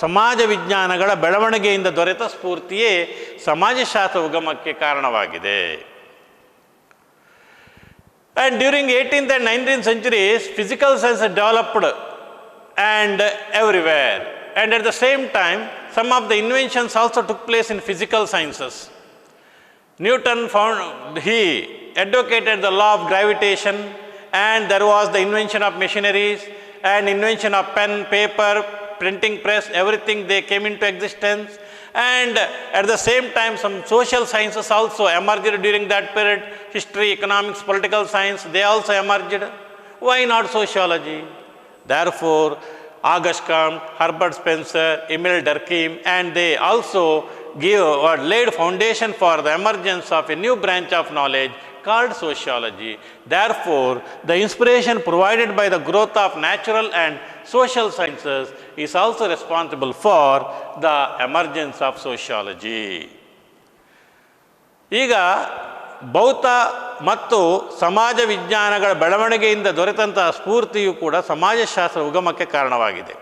ಸಮಾಜ ವಿಜ್ಞಾನಗಳ ಬೆಳವಣಿಗೆಯಿಂದ ದೊರೆತ ಸ್ಫೂರ್ತಿಯೇ ಸಮಾಜಶಾಸ್ತ್ರ ಉಗಮಕ್ಕೆ ಕಾರಣವಾಗಿದೆ. And during 18th and 19th centuries, physical science developed and everywhere. And at the same time, some of the inventions also took place in physical sciences. Newton he advocated the law of gravitation, and there was the invention of machineries and invention of pen, paper, printing press, everything they came into existence. And at the same time, some social sciences also emerged during that period. History, economics, political science, they also emerged. Why not sociology? Therefore, Auguste Comte, Herbert Spencer, Emile Durkheim, and they also laid foundation for the emergence of a new branch of knowledge called sociology. Therefore, the inspiration provided by the growth of natural and social sciences is also responsible for the emergence of sociology. ಈಗ ಭೌತ ಮತ್ತು ಸಮಾಜ ವಿಜ್ಞಾನಗಳ ಬೆಳವಣಿಗೆಯಿಂದ ದೊರೆತಂತಹ ಸ್ಫೂರ್ತಿಯು ಕೂಡ ಸಮಾಜಶಾಸ್ತ್ರ ಉಗಮಕ್ಕೆ ಕಾರಣವಾಗಿದೆ.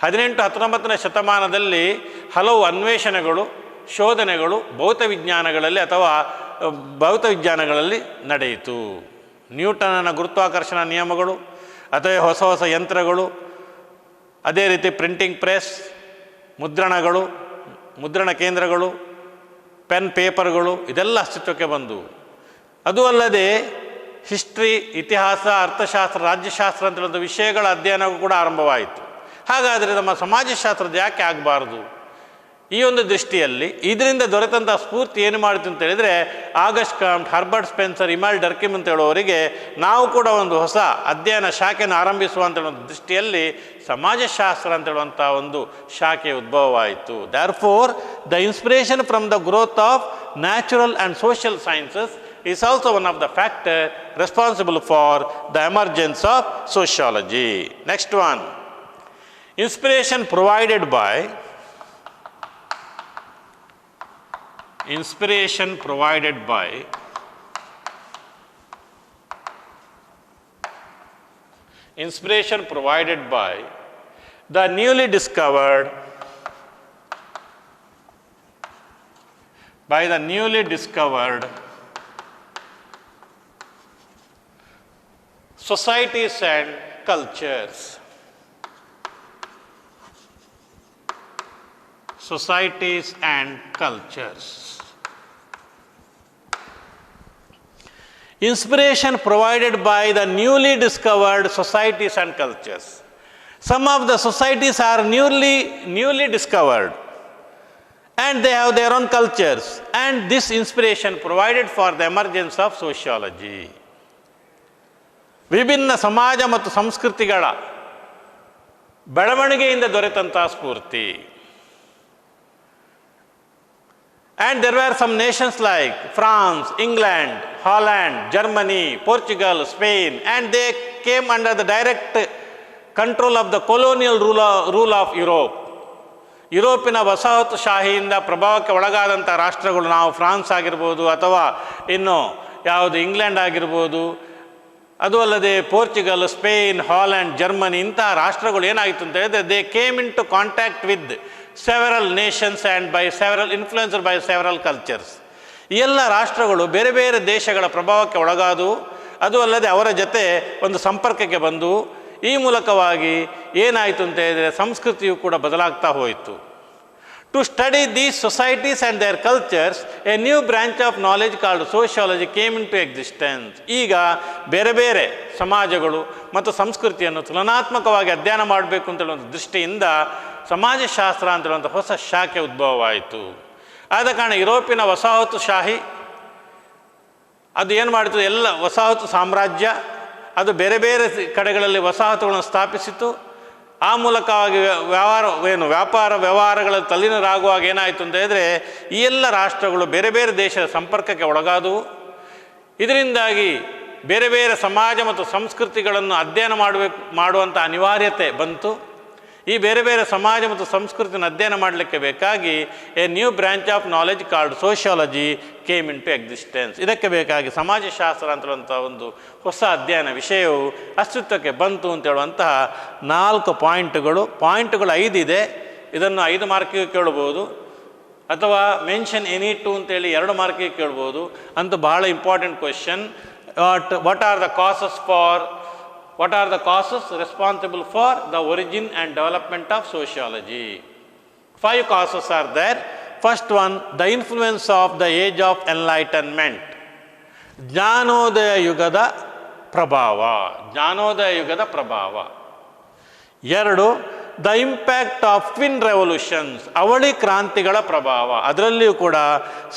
18-19ನೇ ಶತಮಾನದಲ್ಲಿ ಹಲವು ಅನ್ವೇಷಣೆಗಳು, ಶೋಧನೆಗಳು ಭೌತವಿಜ್ಞಾನಗಳಲ್ಲಿ ನಡೆಯಿತು. ನ್ಯೂಟನನ ಗುರುತ್ವಾಕರ್ಷಣ ನಿಯಮಗಳು, ಅಥವಾ ಹೊಸ ಹೊಸ ಯಂತ್ರಗಳು, ಅದೇ ರೀತಿ ಪ್ರಿಂಟಿಂಗ್ ಪ್ರೆಸ್, ಮುದ್ರಣಗಳು, ಮುದ್ರಣ ಕೇಂದ್ರಗಳು, ಪೆನ್ ಪೇಪರ್ಗಳು, ಇದೆಲ್ಲ ಅಸ್ತಿತ್ವಕ್ಕೆ ಬಂದವು. ಅದು ಅಲ್ಲದೆ ಹಿಸ್ಟ್ರಿ, ಇತಿಹಾಸ, ಅರ್ಥಶಾಸ್ತ್ರ, ರಾಜ್ಯಶಾಸ್ತ್ರ ಅಂತ ವಿಷಯಗಳ ಅಧ್ಯಯನವೂ ಕೂಡ ಆರಂಭವಾಯಿತು. ಹಾಗಾದರೆ ನಮ್ಮ ಸಮಾಜಶಾಸ್ತ್ರದ ಯಾಕೆ ಆಗಬಾರ್ದು? ಈ ಒಂದು ದೃಷ್ಟಿಯಲ್ಲಿ ಇದರಿಂದ ದೊರೆತಂಥ ಸ್ಫೂರ್ತಿ ಏನು ಮಾಡಿತು ಅಂತ ಹೇಳಿದರೆ, ಆಗಸ್ಟ್ ಕಾಮ್ಟ್, ಹರ್ಬರ್ಟ್ ಸ್ಪೆನ್ಸರ್, ಇಮಾಲ್ ಡರ್ಕಿಮ್ ಅಂತ ಹೇಳುವವರಿಗೆ ನಾವು ಕೂಡ ಒಂದು ಹೊಸ ಅಧ್ಯಯನ ಶಾಖೆಯನ್ನು ಆರಂಭಿಸುವ ಅಂತ ಹೇಳೋ ದೃಷ್ಟಿಯಲ್ಲಿ ಸಮಾಜಶಾಸ್ತ್ರ ಅಂತ ಹೇಳುವಂಥ ಒಂದು ಶಾಖೆ ಉದ್ಭವವಾಯಿತು. Therefore the inspiration from the growth of natural and social sciences is also one of the factors responsible for the emergence of sociology. Next one, inspiration provided by the newly discovered societies and cultures. Inspiration provided by the newly discovered societies and cultures. Some of the societies are newly discovered and they have their own cultures, and this inspiration provided for the emergence of sociology. ವಿಭಿನ್ನ ಸಮಾಜ ಮತ್ತು ಸಂಸ್ಕೃತಿಗಳ ಬೆಳವಣಿಗೆಯಿಂದ ದೊರೆತಂಥ ಸ್ಫೂರ್ತಿ. And there were some nations like France, England, Holland, Germany, Portugal, Spain, and they came under the direct control of the colonial rule of Europe. ಯುರೋಪಿನ ವಸಾಹತುಶಾಹಿಯಿಂದ ಪ್ರಭಾವಕ್ಕೆ ಒಳಗಾದಂಥ ರಾಷ್ಟ್ರಗಳು, ನಾವು France ಆಗಿರ್ಬೋದು, ಅಥವಾ ಇನ್ನು ಯಾವುದು ಇಂಗ್ಲೆಂಡ್ ಆಗಿರ್ಬೋದು, ಅದು ಅಲ್ಲದೆ ಪೋರ್ಚುಗಲ್, ಸ್ಪೇನ್, ಹಾಲೆಂಡ್, ಜರ್ಮನಿ ಇಂತಹ ರಾಷ್ಟ್ರಗಳು ಏನಾಯಿತು ಅಂತ ಹೇಳಿದ್ರೆ, they came into contact with several nations and influenced by several cultures. ಈ ಎಲ್ಲ ರಾಷ್ಟ್ರಗಳು ಬೇರೆ ಬೇರೆ ದೇಶಗಳ ಪ್ರಭಾವಕ್ಕೆ ಒಳಗಾದವು. ಅದು ಅಲ್ಲದೆ ಅವರ ಜೊತೆ ಒಂದು ಸಂಪರ್ಕಕ್ಕೆ ಬಂದು, ಈ ಮೂಲಕವಾಗಿ ಏನಾಯಿತು ಅಂತ ಹೇಳಿದರೆ ಸಂಸ್ಕೃತಿಯು ಕೂಡ ಬದಲಾಗ್ತಾ ಹೋಯಿತು. To study these societies and their cultures, a new branch of knowledge called sociology came into existence. ಈಗ ಬೇರೆ ಬೇರೆ ಸಮಾಜಗಳು ಮತ್ತು ಸಂಸ್ಕೃತಿಯನ್ನು ತುಲನಾತ್ಮಕವಾಗಿ ಅಧ್ಯಯನ ಮಾಡಬೇಕು ಅಂತ ಹೇಳುವಂಥ ದೃಷ್ಟಿಯಿಂದ ಸಮಾಜಶಾಸ್ತ್ರ ಅಂತ ಹೇಳುವಂಥ ಹೊಸ ಶಾಖೆ ಉದ್ಭವವಾಯಿತು. ಆದ ಕಾರಣ ಯುರೋಪಿನ ವಸಾಹತುಶಾಹಿ ಅದು ಏನು ಮಾಡಿತು, ಎಲ್ಲ ವಸಾಹತು ಸಾಮ್ರಾಜ್ಯ ಅದು ಬೇರೆ ಬೇರೆ ಕಡೆಗಳಲ್ಲಿ ವಸಾಹತುಗಳನ್ನು ಸ್ಥಾಪಿಸಿತು. ಆ ಮೂಲಕವಾಗಿ ವ್ಯಾಪಾರ ವ್ಯವಹಾರಗಳಲ್ಲಿ ತಲ್ಲೀನರಾಗುವಾಗ ಏನಾಯಿತು ಅಂತ ಹೇಳಿದರೆ, ಈ ಎಲ್ಲ ರಾಷ್ಟ್ರಗಳು ಬೇರೆ ಬೇರೆ ದೇಶದ ಸಂಪರ್ಕಕ್ಕೆ ಒಳಗಾದವು. ಇದರಿಂದಾಗಿ ಬೇರೆ ಬೇರೆ ಸಮಾಜ ಮತ್ತು ಸಂಸ್ಕೃತಿಗಳನ್ನು ಅಧ್ಯಯನ ಮಾಡುವಂಥ ಅನಿವಾರ್ಯತೆ ಬಂತು. ಈ ಬೇರೆ ಬೇರೆ ಸಮಾಜ ಮತ್ತು ಸಂಸ್ಕೃತಿಯನ್ನು ಅಧ್ಯಯನ ಮಾಡಲಿಕ್ಕೆ ಬೇಕಾಗಿ a new branch of knowledge called sociology came into existence. ಇದಕ್ಕೆ ಬೇಕಾಗಿ ಸಮಾಜಶಾಸ್ತ್ರ ಅಂತ ಹೇಳುವಂಥ ಒಂದು ಹೊಸ ಅಧ್ಯಯನ ವಿಷಯವು ಅಸ್ತಿತ್ವಕ್ಕೆ ಬಂತು ಅಂತ ಹೇಳುವಂತಹ 4 ಪಾಯಿಂಟ್ಗಳು 5 ಇದೆ. ಇದನ್ನು 5 ಮಾರ್ಕಿಗೆ ಕೇಳ್ಬೋದು, ಅಥವಾ ಮೆನ್ಷನ್ ಎನಿ ಟು ಅಂತೇಳಿ 2 ಮಾರ್ಕಿಗೆ ಕೇಳ್ಬೋದು. ಅಂತೂ ಬಹಳ important question. What are the causes responsible for the origin and development of sociology? 5 causes are there. First one, the influence of the age of enlightenment. ಜ್ಞಾನೋದಯ ಯುಗದ ಪ್ರಭಾವ. 2, the impact of twin revolutions, ಅವಳಿ ಕ್ರಾಂತಿಗಳ ಪ್ರಭಾವ. ಅದರಲ್ಲಿಯೂ ಕೂಡ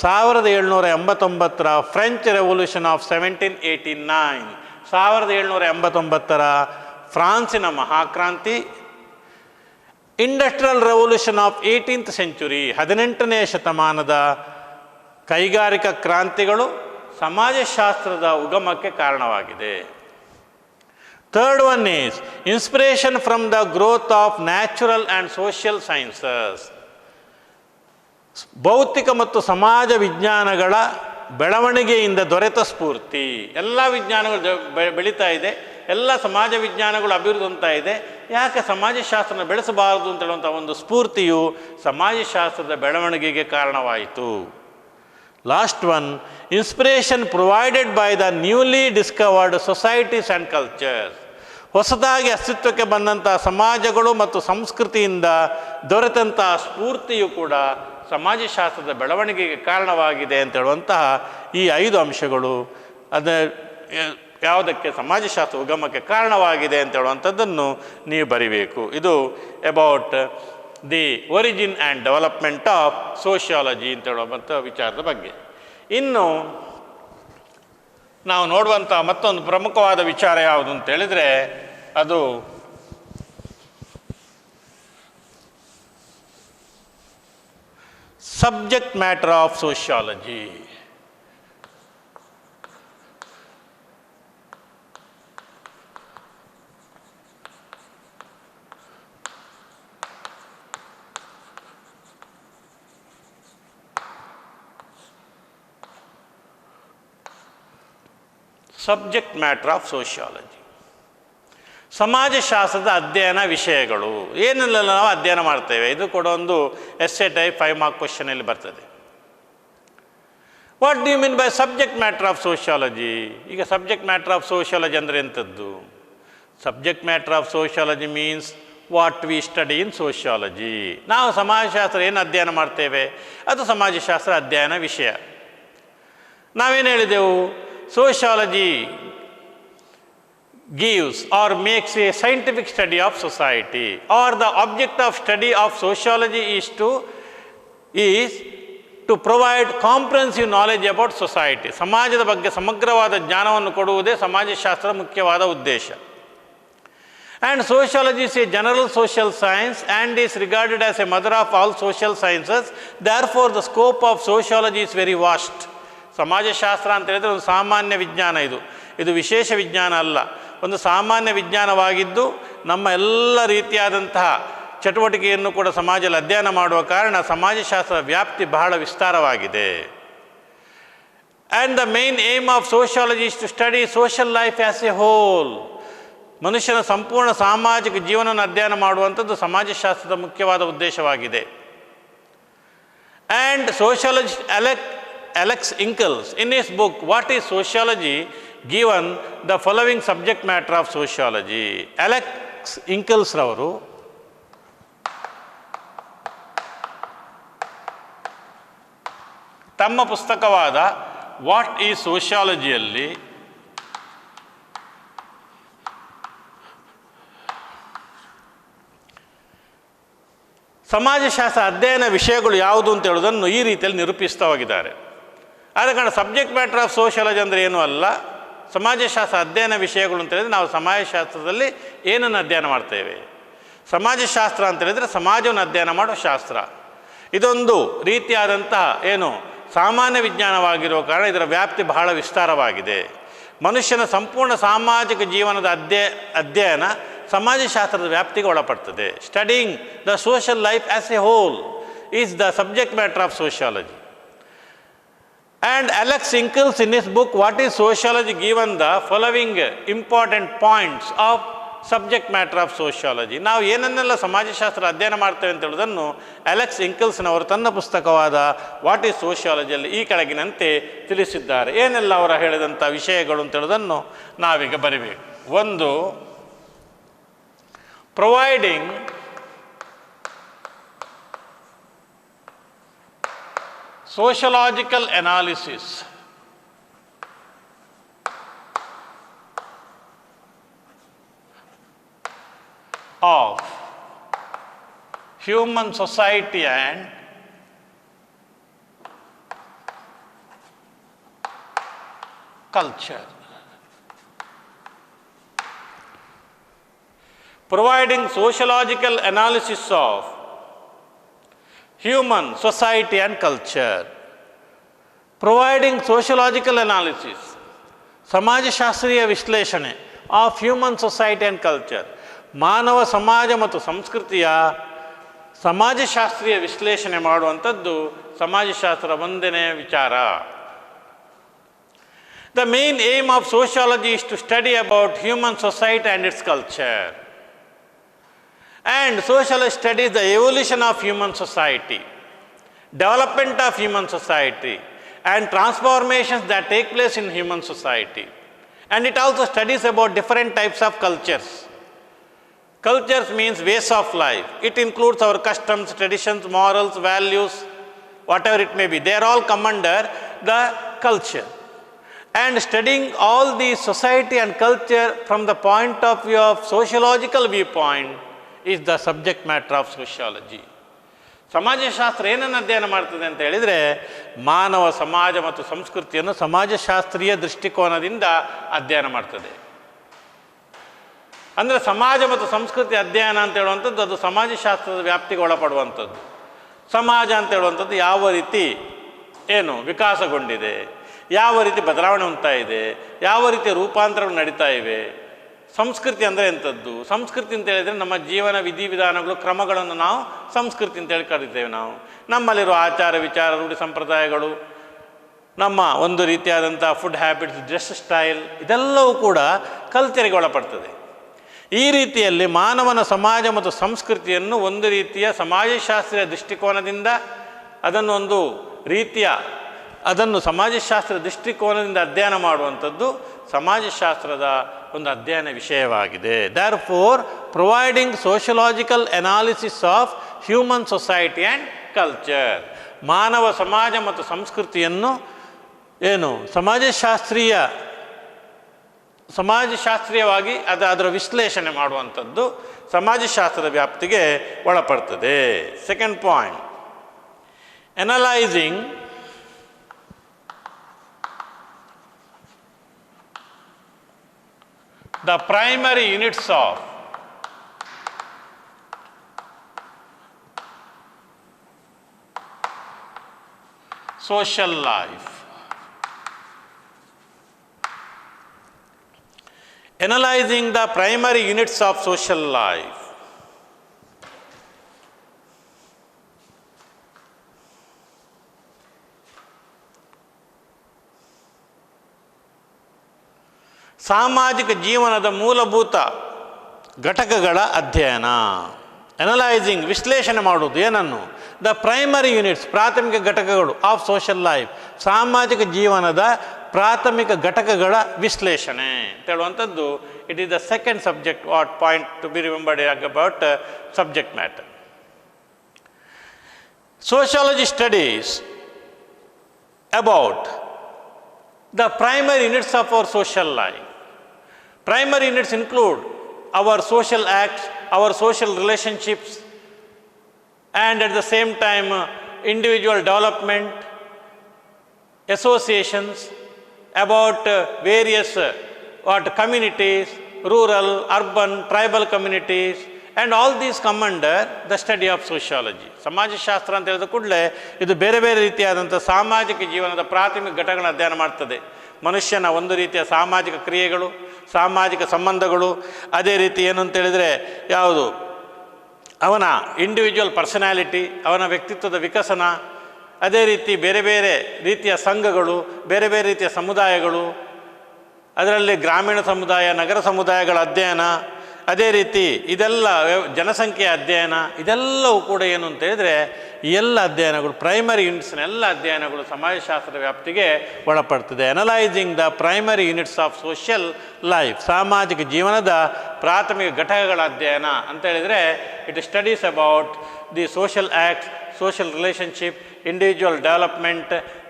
1789ರ French revolution of 1789, 1789ರ ಫ್ರಾನ್ಸಿನ ಮಹಾಕ್ರಾಂತಿ, industrial revolution of 18th century, 18ನೇ ಶತಮಾನದ ಕೈಗಾರಿಕಾ ಕ್ರಾಂತಿಗಳು ಸಮಾಜಶಾಸ್ತ್ರದ ಉಗಮಕ್ಕೆ ಕಾರಣವಾಗಿದೆ. Third one is inspiration from the growth of natural and social sciences. ಭೌತಿಕ ಮತ್ತು ಸಮಾಜ ವಿಜ್ಞಾನಗಳ ಬೆಳವಣಿಗೆಯಿಂದ ದೊರೆತ ಸ್ಫೂರ್ತಿ. ಎಲ್ಲ ವಿಜ್ಞಾನಗಳು ಬೆಳೀತಾ ಇದೆ, ಎಲ್ಲ ಸಮಾಜ ವಿಜ್ಞಾನಗಳು ಅಭಿವೃದ್ಧಿ ಹೊಂದ್ತಾ ಇದೆ. ಯಾಕೆ ಸಮಾಜಶಾಸ್ತ್ರನ ಬೆಳೆಸಬಾರದು ಅಂತ ಹೇಳುವಂಥ ಒಂದು ಸ್ಫೂರ್ತಿಯು ಸಮಾಜಶಾಸ್ತ್ರದ ಬೆಳವಣಿಗೆಗೆ ಕಾರಣವಾಯಿತು. Last one, inspiration provided by the newly discovered societies and cultures. ಹೊಸದಾಗಿ ಅಸ್ತಿತ್ವಕ್ಕೆ ಬಂದಂಥ ಸಮಾಜಗಳು ಮತ್ತು ಸಂಸ್ಕೃತಿಯಿಂದ ದೊರೆತಂಥ ಸ್ಫೂರ್ತಿಯು ಕೂಡ ಸಮಾಜಶಾಸ್ತ್ರದ ಬೆಳವಣಿಗೆಗೆ ಕಾರಣವಾಗಿದೆ ಅಂತ ಹೇಳುವಂತಹ ಈ 5 ಅಂಶಗಳು ಯಾವುದಕ್ಕೆ ಸಮಾಜಶಾಸ್ತ್ರ ಉಗಮಕ್ಕೆ ಕಾರಣವಾಗಿದೆ ಅಂತ ಹೇಳುವಂಥದ್ದನ್ನು ನೀವು ಬರಿಬೇಕು. ಇದು about the origin and development of sociology ಅಂತ ಹೇಳುವಂಥ ವಿಚಾರದ ಬಗ್ಗೆ. ಇನ್ನು ನಾವು ನೋಡುವಂಥ ಮತ್ತೊಂದು ಪ್ರಮುಖವಾದ ವಿಚಾರ ಯಾವುದು ಅಂತ ಹೇಳಿದರೆ ಅದು subject matter of sociology. Subject matter of sociology, ಸಮಾಜಶಾಸ್ತ್ರದ ಅಧ್ಯಯನ ವಿಷಯಗಳು. ಏನೆಲ್ಲ ನಾವು ಅಧ್ಯಯನ ಮಾಡ್ತೇವೆ, ಇದು ಕೂಡ ಒಂದು ಎಸ್ಸೆ ಟೈಪ್ 5 ಮಾರ್ಕ್ ಕ್ವಶನಲ್ಲಿ ಬರ್ತದೆ. What do you mean by subject matter of sociology? ಈಗ ಸಬ್ಜೆಕ್ಟ್ ಮ್ಯಾಟರ್ ಆಫ್ ಸೋಷಿಯಾಲಜಿ ಅಂದರೆ ಎಂಥದ್ದು? Subject matter of sociology means what we study in sociology. ನಾವು ಸಮಾಜಶಾಸ್ತ್ರ ಏನು ಅಧ್ಯಯನ ಮಾಡ್ತೇವೆ ಅದು ಸಮಾಜಶಾಸ್ತ್ರ ಅಧ್ಯಯನ ವಿಷಯ. ನಾವೇನು ಹೇಳಿದೆವು? Sociology gives or makes a scientific study of society, or the object of study of sociology is to provide comprehensive knowledge about society. ಸಮಾಜದ ಬಗ್ಗೆ ಸಮಗ್ರವಾದ ಜ್ಞಾನವನ್ನು ಕೊಡುವುದೇ ಸಮಾಜಶಾಸ್ತ್ರದ ಮುಖ್ಯವಾದ ಉದ್ದೇಶ. And sociology is a general social science and is regarded as a mother of all social sciences. Therefore, the scope of sociology is very vast. ಸಮಾಜಶಾಸ್ತ್ರ ಅಂತ ಹೇಳಿದರೆ ಒಂದು ಸಾಮಾನ್ಯ ವಿಜ್ಞಾನ. ಇದು ವಿಶೇಷ ವಿಜ್ಞಾನ ಅಲ್ಲ, ಒಂದು ಸಾಮಾನ್ಯ ವಿಜ್ಞಾನವಾಗಿದ್ದು ನಮ್ಮ ಎಲ್ಲ ರೀತಿಯಾದಂತಹ ಚಟುವಟಿಕೆಯನ್ನು ಕೂಡ ಸಮಾಜದಲ್ಲಿ ಅಧ್ಯಯನ ಮಾಡುವ ಕಾರಣ ಸಮಾಜಶಾಸ್ತ್ರದ ವ್ಯಾಪ್ತಿ ಬಹಳ ವಿಸ್ತಾರವಾಗಿದೆ. And the main aim of sociology is to study social life as a whole. ಮನುಷ್ಯನ ಸಂಪೂರ್ಣ ಸಾಮಾಜಿಕ ಜೀವನವನ್ನು ಅಧ್ಯಯನ ಮಾಡುವಂಥದ್ದು ಸಮಾಜಶಾಸ್ತ್ರದ ಮುಖ್ಯವಾದ ಉದ್ದೇಶವಾಗಿದೆ. And sociologist Alex Ingalls in his book What is Sociology given the following subject matter of sociology. Alex Ingalls ರವರು ತಮ್ಮ ಪುಸ್ತಕವಾದ ವಾಟ್ ಈಸ್ ಸೋಷಿಯಾಲಜಿಯಲ್ಲಿ ಸಮಾಜಶಾಸ್ತ್ರ ಅಧ್ಯಯನ ವಿಷಯಗಳು ಯಾವುದು ಅಂತ ಹೇಳೋದನ್ನು ಈ ರೀತಿಯಲ್ಲಿ ನಿರೂಪಿಸ್ತಾ ಹೋಗಿದ್ದಾರೆ. ಆದ ಕಾರಣ ಸಬ್ಜೆಕ್ಟ್ ಮ್ಯಾಟರ್ ಆಫ್ ಸೋಷಿಯಾಲಜಿ ಅಂದರೆ ಏನೂ ಅಲ್ಲ, ಸಮಾಜಶಾಸ್ತ್ರ ಅಧ್ಯಯನ ವಿಷಯಗಳು ಅಂತ ಹೇಳಿದರೆ ನಾವು ಸಮಾಜಶಾಸ್ತ್ರದಲ್ಲಿ ಏನನ್ನು ಅಧ್ಯಯನ ಮಾಡ್ತೇವೆ. ಸಮಾಜಶಾಸ್ತ್ರ ಅಂತ ಹೇಳಿದರೆ ಸಮಾಜವನ್ನು ಅಧ್ಯಯನ ಮಾಡುವ ಶಾಸ್ತ್ರ. ಇದೊಂದು ರೀತಿಯಾದಂತಹ ಸಾಮಾನ್ಯ ವಿಜ್ಞಾನವಾಗಿರುವ ಕಾರಣ ಇದರ ವ್ಯಾಪ್ತಿ ಬಹಳ ವಿಸ್ತಾರವಾಗಿದೆ. ಮನುಷ್ಯನ ಸಂಪೂರ್ಣ ಸಾಮಾಜಿಕ ಜೀವನದ ಅಧ್ಯಯನ ಸಮಾಜಶಾಸ್ತ್ರದ ವ್ಯಾಪ್ತಿಗೆ ಒಳಪಡ್ತದೆ. Studying the social life as a whole is the subject matter of sociology. And Alex Ingalls in his book What is Sociology given the following important points of subject matter of sociology. ನಾವು ಏನನ್ನೆಲ್ಲ ಸಮಾಜಶಾಸ್ತ್ರ ಅಧ್ಯಯನ ಮಾಡ್ತೇವೆ ಅಂತ ಹೇಳೋದನ್ನು Alex ಇಂಕಲ್ಸ್ನವರು ತನ್ನ ಪುಸ್ತಕವಾದ what is ಸೋಷಿಯಾಲಜಿಯಲ್ಲಿ ಈ ಕೆಳಗಿನಂತೆ ತಿಳಿಸಿದ್ದಾರೆ. ಏನೆಲ್ಲ ಅವರ ಹೇಳಿದಂಥ ವಿಷಯಗಳು ಅಂತ ಹೇಳೋದನ್ನು ನಾವೀಗ ಬರಿಬೇಕು. ಒಂದು, providing sociological analysis of human society and culture. Providing sociological analysis of human society and culture. Providing sociological analysis, ಸಮಾಜಶಾಸ್ತ್ರೀಯ ವಿಶ್ಲೇಷಣೆ of human society and culture, ಮಾನವ ಸಮಾಜ ಮತ್ತು ಸಂಸ್ಕೃತಿಯ ಸಮಾಜಶಾಸ್ತ್ರೀಯ ವಿಶ್ಲೇಷಣೆ ಮಾಡುವಂಥದ್ದು ಸಮಾಜಶಾಸ್ತ್ರ ಒಂದನೇ ವಿಚಾರ. The main aim of sociology is to study about human society and its culture. And sociology studies the evolution of human society, development of human society, and transformations that take place in human society. And it also studies about different types of cultures. Cultures means ways of life. It includes our customs, traditions, morals, values, whatever it may be. They are all come under the culture. And studying all the society and culture from the point of view of sociological viewpoint is the subject matter of sociology. ಸಮಾಜಶಾಸ್ತ್ರ ಏನನ್ನು ಅಧ್ಯಯನ ಮಾಡ್ತದೆ ಅಂತ ಹೇಳಿದರೆ, ಮಾನವ ಸಮಾಜ ಮತ್ತು ಸಂಸ್ಕೃತಿಯನ್ನು ಸಮಾಜಶಾಸ್ತ್ರೀಯ ದೃಷ್ಟಿಕೋನದಿಂದ ಅಧ್ಯಯನ ಮಾಡ್ತದೆ. ಅಂದರೆ ಸಮಾಜ ಮತ್ತು ಸಂಸ್ಕೃತಿ ಅಧ್ಯಯನ ಅಂತ ಹೇಳುವಂಥದ್ದು ಅದು ಸಮಾಜಶಾಸ್ತ್ರದ ವ್ಯಾಪ್ತಿಗೆ ಒಳಪಡುವಂಥದ್ದು. ಸಮಾಜ ಅಂತ ಹೇಳುವಂಥದ್ದು ಯಾವ ರೀತಿ ವಿಕಾಸಗೊಂಡಿದೆ, ಯಾವ ರೀತಿ ಬದಲಾವಣೆ ಉಂಟಾಗಿದೆ, ಯಾವ ರೀತಿಯ ರೂಪಾಂತರಗಳು ನಡೀತಾ ಇವೆ. ಸಂಸ್ಕೃತಿ ಅಂದರೆ ಎಂಥದ್ದು? ಸಂಸ್ಕೃತಿ ಅಂತ ಹೇಳಿದರೆ ನಮ್ಮ ಜೀವನ ವಿಧಿವಿಧಾನಗಳು, ಕ್ರಮಗಳನ್ನು ನಾವು ಸಂಸ್ಕೃತಿ ಅಂತೇಳಿ ಕರಿತೇವೆ. ನಮ್ಮಲ್ಲಿರುವ ಆಚಾರ ವಿಚಾರ, ರೂಢಿ ಸಂಪ್ರದಾಯಗಳು, ನಮ್ಮ ಒಂದು ರೀತಿಯಾದಂಥ ಫುಡ್ ಹ್ಯಾಬಿಟ್ಸ್, ಡ್ರೆಸ್ ಸ್ಟೈಲ್, ಇದೆಲ್ಲವೂ ಕೂಡ ಕಲ್ಚರಿಗೆ ಒಳಪಡ್ತದೆ. ಈ ರೀತಿಯಲ್ಲಿ ಮಾನವನ ಸಮಾಜ ಮತ್ತು ಸಂಸ್ಕೃತಿಯನ್ನು ಒಂದು ರೀತಿಯ ಸಮಾಜಶಾಸ್ತ್ರೀಯ ದೃಷ್ಟಿಕೋನದಿಂದ ಅದನ್ನು ಸಮಾಜಶಾಸ್ತ್ರ ದೃಷ್ಟಿಕೋನದಿಂದ ಅಧ್ಯಯನ ಮಾಡುವಂಥದ್ದು ಸಮಾಜಶಾಸ್ತ್ರದ ಒಂದು ಅಧ್ಯಯನ ವಿಷಯವಾಗಿದೆ. Therefore, providing sociological analysis of human society and culture, ಮಾನವ ಸಮಾಜ ಮತ್ತು ಸಂಸ್ಕೃತಿಯನ್ನು ಸಮಾಜಶಾಸ್ತ್ರೀಯವಾಗಿ ಅದರ ವಿಶ್ಲೇಷಣೆ ಮಾಡುವಂಥದ್ದು ಸಮಾಜಶಾಸ್ತ್ರದ ವ್ಯಾಪ್ತಿಗೆ ಒಳಪಡ್ತದೆ. Second point, analysing the primary units of social life. Analyzing the primary units of social life. ಸಾಮಾಜಿಕ ಜೀವನದ ಮೂಲಭೂತ ಘಟಕಗಳ ಅಧ್ಯಯನ. ಅನಲೈಸಿಂಗ್ ವಿಶ್ಲೇಷಣೆ ಮಾಡುವುದು ಏನನ್ನು? ದ ಪ್ರೈಮರಿ ಯೂನಿಟ್ಸ್ ಪ್ರಾಥಮಿಕ ಘಟಕಗಳು ಆಫ್ ಸೋಷಿಯಲ್ ಲೈಫ್, ಸಾಮಾಜಿಕ ಜೀವನದ ಪ್ರಾಥಮಿಕ ಘಟಕಗಳ ವಿಶ್ಲೇಷಣೆ ಅಂತ ಹೇಳುವಂಥದ್ದು. It is the second subject point to B remembered about subject matter. Sociology studies about the primary units of our social life. Primary units include our social acts, our social relationships, and at the same time individual development, associations, about various communities, rural, urban, tribal communities, and all these come under the study of sociology. ಸಮಾಜಶಾಸ್ತ್ರ ಅಂತ ಹೇಳಿದ ಕೂಡಲೇ ಇದು ಬೇರೆ ಬೇರೆ ರೀತಿಯಾದಂಥ ಸಾಮಾಜಿಕ ಜೀವನದ ಪ್ರಾಥಮಿಕ ಘಟಕಗಳನ್ನು ಅಧ್ಯಯನ ಮಾಡ್ತದೆ. ಮನುಷ್ಯನ ಒಂದು ರೀತಿಯ ಸಾಮಾಜಿಕ ಕ್ರಿಯೆಗಳು, ಸಾಮಾಜಿಕ ಸಂಬಂಧಗಳು, ಅದೇ ರೀತಿ ಏನು ಅಂತೇಳಿದರೆ ಯಾವುದು ಅವನ ಇಂಡಿವಿಜುವಲ್ ಪರ್ಸನಾಲಿಟಿ, ಅವನ ವ್ಯಕ್ತಿತ್ವದ ವಿಕಸನ, ಅದೇ ರೀತಿ ಬೇರೆ ಬೇರೆ ರೀತಿಯ ಸಂಘಗಳು, ಬೇರೆ ಬೇರೆ ರೀತಿಯ ಸಮುದಾಯಗಳು, ಅದರಲ್ಲಿ ಗ್ರಾಮೀಣ ಸಮುದಾಯ, ನಗರ ಸಮುದಾಯಗಳ ಅಧ್ಯಯನ, ಅದೇ ರೀತಿ ಇದೆಲ್ಲ ಜನಸಂಖ್ಯೆಯ ಅಧ್ಯಯನ, ಇದೆಲ್ಲವೂ ಕೂಡ ಏನು ಅಂತ ಹೇಳಿದರೆ ಈ ಎಲ್ಲ ಅಧ್ಯಯನಗಳು ಪ್ರೈಮರಿ ಯೂನಿಟ್ಸ್ನ ಎಲ್ಲ ಅಧ್ಯಯನಗಳು ಸಮಾಜಶಾಸ್ತ್ರದ ವ್ಯಾಪ್ತಿಗೆ ಒಳಪಡ್ತದೆ. Analysing the primary units of social life, ಸಾಮಾಜಿಕ ಜೀವನದ ಪ್ರಾಥಮಿಕ ಘಟಕಗಳ ಅಧ್ಯಯನ ಅಂತ ಹೇಳಿದರೆ it studies about the social acts, social relationship, individual development,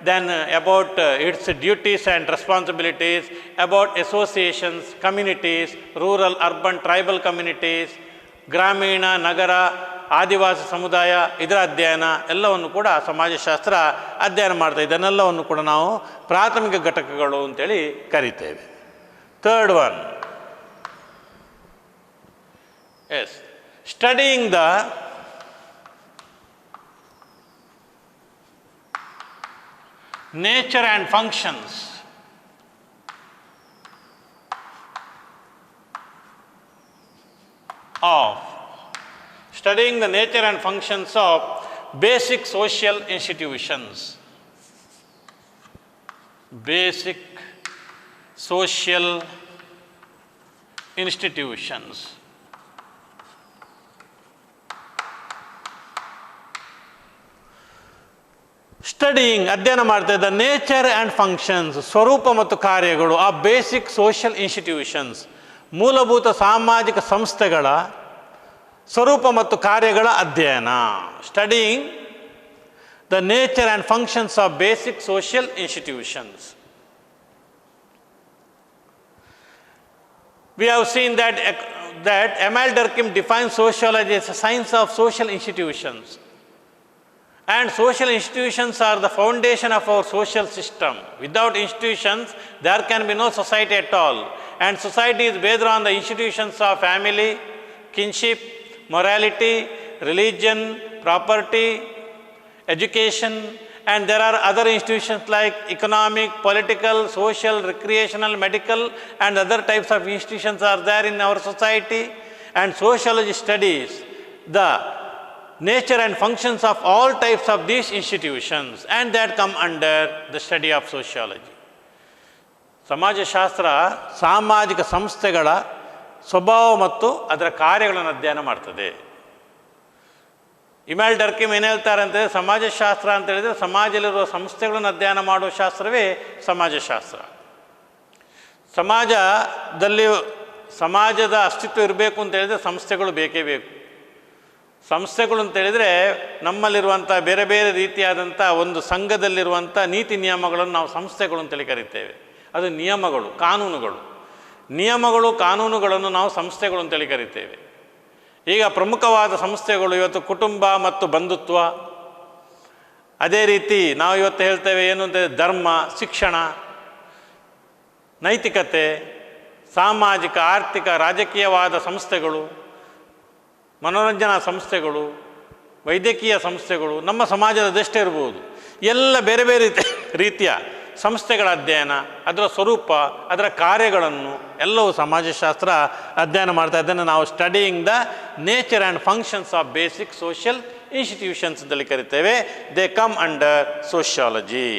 then about its duties and responsibilities, about associations, communities, rural, urban, tribal communities, ಗ್ರಾಮೀಣ, ನಗರ, ಆದಿವಾಸಿ ಸಮುದಾಯ, ಇದರ ಅಧ್ಯಯನ ಎಲ್ಲವನ್ನು ಕೂಡ ಸಮಾಜಶಾಸ್ತ್ರ ಅಧ್ಯಯನ ಮಾಡ್ತಾ. ಇದನ್ನೆಲ್ಲವನ್ನು ಕೂಡ ನಾವು ಪ್ರಾಥಮಿಕ ಘಟಕಗಳು ಅಂತೇಳಿ ಕರಿತೇವೆ. Third one, is, studying the nature and functions of Studying the nature and functions of basic social institutions. Basic social institutions. Studying ಅಧ್ಯಯನ ಮಾಡ್ತಾ ಇದ್ದ ನೇಚರ್ ಆ್ಯಂಡ್ ಫಂಕ್ಷನ್ಸ್ ಸ್ವರೂಪ ಮತ್ತು ಕಾರ್ಯಗಳು ಆ ಬೇಸಿಕ್ ಸೋಷಿಯಲ್ ಇನ್ಸ್ಟಿಟ್ಯೂಷನ್ಸ್ ಮೂಲಭೂತ ಸಾಮಾಜಿಕ ಸಂಸ್ಥೆಗಳ ಸ್ವರೂಪ ಮತ್ತು ಕಾರ್ಯಗಳ ಅಧ್ಯಯನ. Studying the nature and functions of basic social institutions. We have seen that Emile Durkheim defines sociology as a science of social institutions. And social institutions are the foundation of our social system. Without institutions, there can be no society at all. And society is based on the institutions of family, kinship, morality, religion, property, education, and there are other institutions like economic, political, social, recreational, medical, and other types of institutions are there in our society. And sociology studies the nature and functions of all types of these institutions, and that come under the study of sociology. ಸಮಾಜಶಾಸ್ತ್ರ ಸಾಮಾಜಿಕ ಸಂಸ್ಥೆಗಳ ಸ್ವಭಾವ ಮತ್ತು ಅದರ ಕಾರ್ಯಗಳನ್ನು ಅಧ್ಯಯನ ಮಾಡ್ತದೆ. Email Durkheim ಏನು ಹೇಳ್ತಾರೆ ಅಂತಂದರೆ, ಸಮಾಜಶಾಸ್ತ್ರ ಅಂತ ಹೇಳಿದರೆ ಸಮಾಜದಲ್ಲಿರುವ ಸಂಸ್ಥೆಗಳನ್ನು ಅಧ್ಯಯನ ಮಾಡುವ ಶಾಸ್ತ್ರವೇ ಸಮಾಜಶಾಸ್ತ್ರ. ಸಮಾಜದ ಅಸ್ತಿತ್ವ ಇರಬೇಕು ಅಂತ ಹೇಳಿದರೆ ಸಂಸ್ಥೆಗಳು ಬೇಕೇ ಬೇಕು. ಸಂಸ್ಥೆಗಳು ಅಂತೇಳಿದರೆ ನಮ್ಮಲ್ಲಿರುವಂಥ ಬೇರೆ ಬೇರೆ ರೀತಿಯಾದಂಥ ಒಂದು ಸಂಘದಲ್ಲಿರುವಂಥ ನೀತಿ ನಿಯಮಗಳನ್ನು ನಾವು ಸಂಸ್ಥೆಗಳು ಅಂತೇಳಿ ಕರಿತೇವೆ. ಅದು ನಿಯಮಗಳು ಕಾನೂನುಗಳನ್ನು ನಾವು ಸಂಸ್ಥೆಗಳು ಅಂತೇಳಿ ಕರಿತೇವೆ. ಈಗ ಪ್ರಮುಖವಾದ ಸಂಸ್ಥೆಗಳು ಇವತ್ತು ಕುಟುಂಬ ಮತ್ತು ಬಂಧುತ್ವ, ಅದೇ ರೀತಿ ನಾವು ಇವತ್ತು ಹೇಳ್ತೇವೆ ಏನು ಅಂತ ಧರ್ಮ, ಶಿಕ್ಷಣ, ನೈತಿಕತೆ, ಸಾಮಾಜಿಕ, ಆರ್ಥಿಕ, ರಾಜಕೀಯವಾದ ಸಂಸ್ಥೆಗಳು, ಮನೋರಂಜನಾ ಸಂಸ್ಥೆಗಳು, ವೈದ್ಯಕೀಯ ಸಂಸ್ಥೆಗಳು, ನಮ್ಮ ಸಮಾಜದಷ್ಟೇ ಇರ್ಬೋದು. ಎಲ್ಲ ಬೇರೆ ಬೇರೆ ರೀತಿಯ ಸಂಸ್ಥೆಗಳ ಅಧ್ಯಯನ, ಅದರ ಸ್ವರೂಪ, ಅದರ ಕಾರ್ಯಗಳನ್ನು ಎಲ್ಲವೂ ಸಮಾಜಶಾಸ್ತ್ರ ಅಧ್ಯಯನ ಮಾಡ್ತಾ ಇದ್ದೇನೆ. ನಾವು studying the nature and functions of basic social institutions ಅಂತೇಳಿ ಕರಿತೇವೆ. They come under sociology.